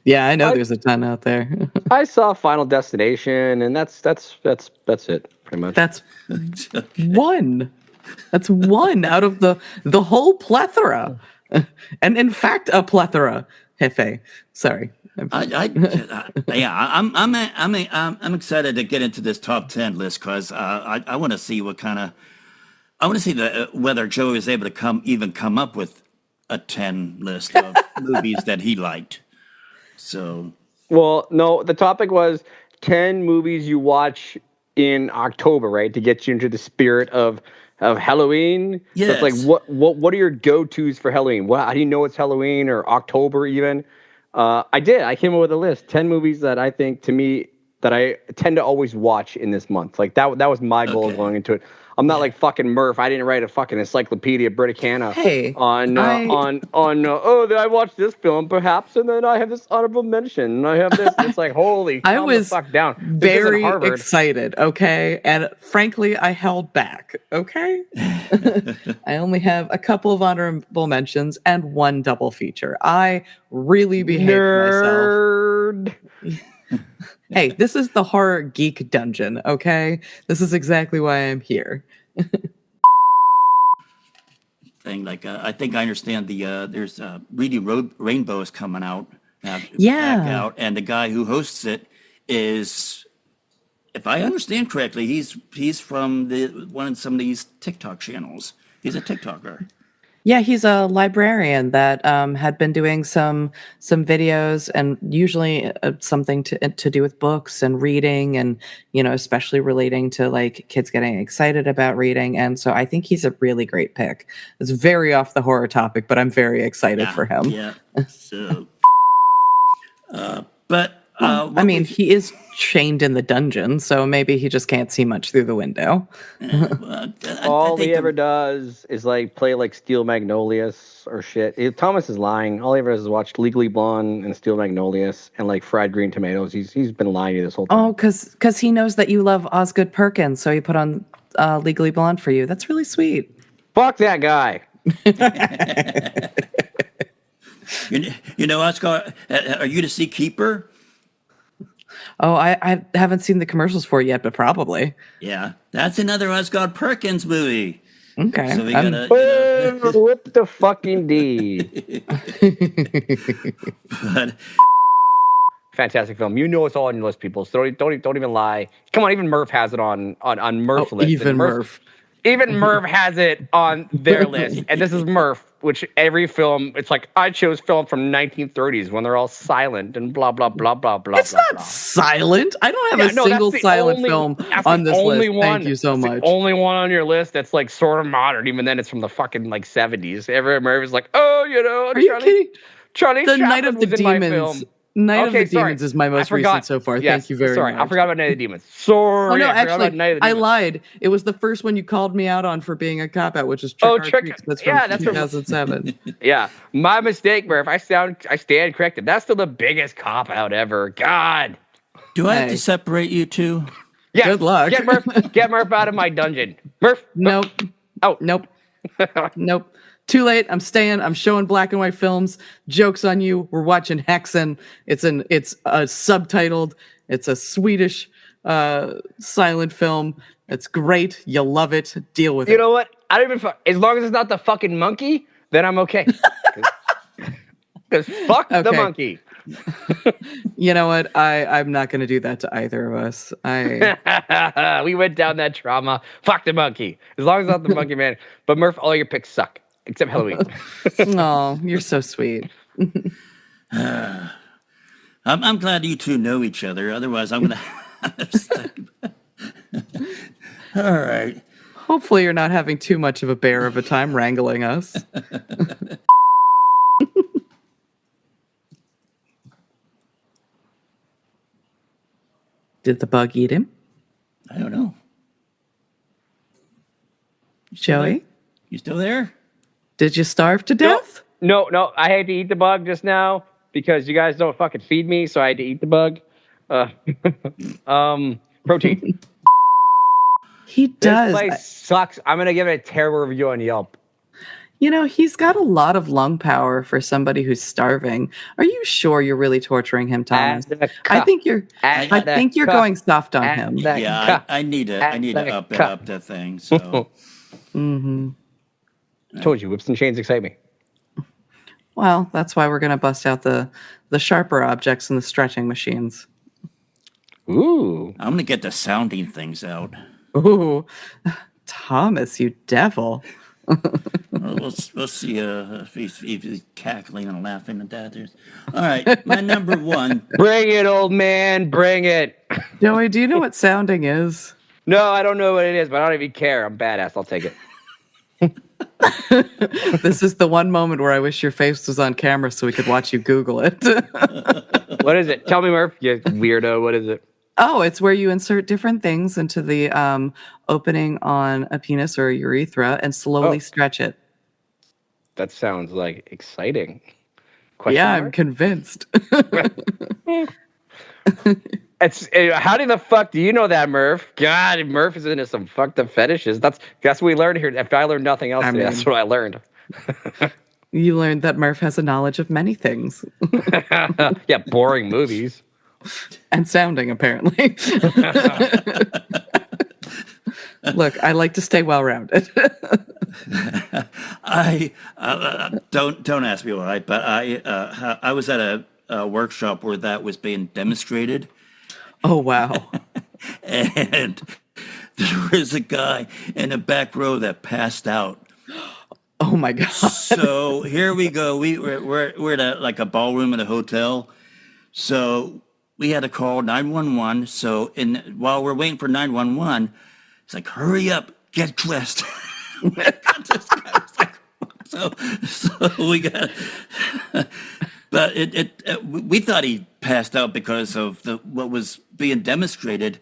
Yeah, I know I- there's a ton out there. I saw Final Destination, and that's it, pretty much. That's one. That's one out of the whole plethora, and in fact, a plethora. Hefe. Sorry. I'm excited to get into this top 10 list because I want to see I want to see whether Joe is able to come up with a 10 list of movies that he liked. So Well, no, the topic was 10 movies you watch in October, right? To get you into the spirit of Halloween. So it's like Yes. what are your go-tos for Halloween? How do you know it's Halloween or October even? I came up with a list, 10 movies that I think to me that I tend to always watch in this month. Like that was my goal Okay. going into it. I'm not like fucking Murph. I didn't write a fucking Encyclopedia Britannica Hey, on I watched this film perhaps, and then I have this honorable mention, and I have this. It's like holy, I calm the was fuck down. This isn't very Harvard. excited, okay? And frankly, I held back, okay? I only have a couple of honorable mentions and one double feature. I really behaved myself. Nerd. Hey, this is the horror geek dungeon, okay? This is exactly why I'm here. thing like I think I understand there's Reading Rainbow is coming out back Yeah. out, and the guy who hosts it is, if I understand correctly, he's from some of these TikTok channels. He's a TikToker. Yeah, he's a librarian that had been doing some videos, and usually something to do with books and reading, and especially relating to like kids getting excited about reading. And so I think he's a really great pick. It's very off the horror topic, but I'm very excited for him. Yeah. So, but I mean, he is chained in the dungeon, so maybe he just can't see much through the window. All he ever does is like play like Steel Magnolias or shit. Thomas is lying. All he ever does is watch Legally Blonde and Steel Magnolias and like Fried Green Tomatoes. He's been lying to you this whole time. Oh, because he knows that you love Osgood Perkins, so he put on Legally Blonde for you. That's really sweet. Fuck that guy. Oscar, are you to see Keeper? Oh, I haven't seen the commercials for it yet, but probably. Yeah, that's another Oscar Perkins movie. Okay. So we gotta, Whip the fucking D. but Fantastic film. You know it's all on your list, people. So don't even lie. Come on, even Murph has it on Murph's list. Even Murph. Even Murph has it on their list. And this is Murph, which every film, it's like, I chose film from 1930s when they're all silent and blah, blah, blah, blah, blah, It's blah, not blah. silent. I don't have a single silent film on this list. Thank you so much. The only one on your list that's like sort of modern. Even then, it's from the fucking like 70s. Murph is like, Are you kidding? Charlie The Chaplin Night of the was in my film. Demons. Night of the Demons is my most recent so far. Yes, Thank you very much. I forgot about Night of the Demons. Sorry. Oh no, I forgot about Night of actually, the I Demons. lied. It was the first one you called me out on for being a cop out, which is Trick or Treat. That's from 2007. Yeah, my mistake, Murph. I stand corrected. That's still the biggest cop out ever. God. do I have to separate you two? Yeah. Good luck. Get Murph out of my dungeon. Murph. Nope. Oh. Nope. Nope. Too late. I'm staying. I'm showing black and white films. Joke's on you. We're watching Hexen. It's subtitled. It's a Swedish silent film. It's great. You'll love it. Deal with it. You know what? I don't even. As long as it's not the fucking monkey, then I'm okay. Because fuck the monkey. You know what? I'm not going to do that to either of us. We went down that trauma. Fuck the monkey. As long as not the monkey man. But Murph, all your picks suck except Halloween. Oh, you're so sweet. I'm glad you two know each other. Otherwise, I'm gonna. All right. Hopefully, you're not having too much of a bear of a time wrangling us. Did the bug eat him? I don't know. Joey? You still there? Did you starve to death? No. I had to eat the bug just now because you guys don't fucking feed me, so I had to eat the bug. Protein. He does. This place sucks. I'm gonna give it a terrible review on Yelp. You know, he's got a lot of lung power for somebody who's starving. Are you sure you're really torturing him, Thomas? I think you're going soft on him. Yeah, I need to up it up the thing. So. I told you, whips and chains excite me. Well, that's why we're going to bust out the sharper objects and the stretching machines. Ooh. I'm going to get the sounding things out. Ooh. Thomas, you devil. We'll see if he's cackling and laughing at that. All right, my number one. Bring it, old man. Bring it. Joey, do you know what sounding is? No, I don't know what it is, but I don't even care. I'm badass. I'll take it. This is the one moment where I wish your face was on camera so we could watch you Google it. What is it? Tell me, Murph. You weirdo. What is it? Oh, it's where you insert different things into the opening on a penis or a urethra and slowly stretch it. That sounds like exciting. I'm convinced. How the fuck do you know that, Murph? God, Murph is into some fucked up fetishes. That's what we learned here. If I learned nothing else today, that's what I learned. You learned that Murph has a knowledge of many things. Yeah, boring movies. And sounding, apparently. Look, I like to stay well-rounded. I don't ask me why, but I was at a workshop where that was being demonstrated. Oh, wow. And there was a guy in the back row that passed out. Oh my God. So here we go. We're at like a ballroom at a hotel. So we had to call 911. So while we're waiting for 911, it's like, hurry up, get dressed. So we got, but we thought he passed out because of what was being demonstrated,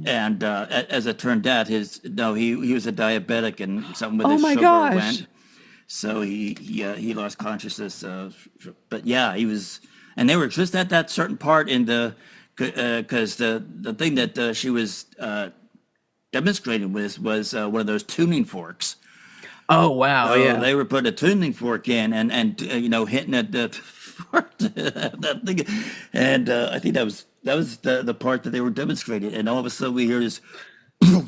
and as it turned out, he was a diabetic and something with his sugar went, so he lost consciousness. But yeah, he was, and they were just at that certain part in the because the thing that she was demonstrating with was one of those tuning forks. Oh wow! So yeah, they were putting a tuning fork in and hitting at the fork that thing, and I think that was the part that they were demonstrating. And all of a sudden we hear this in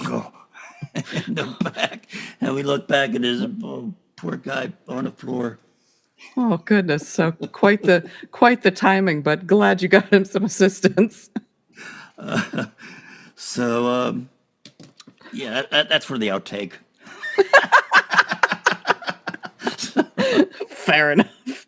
the back, and we look back and there's a poor guy on the floor. Oh goodness! So quite the timing, but glad you got him some assistance. Yeah, that's for the outtake. Fair enough.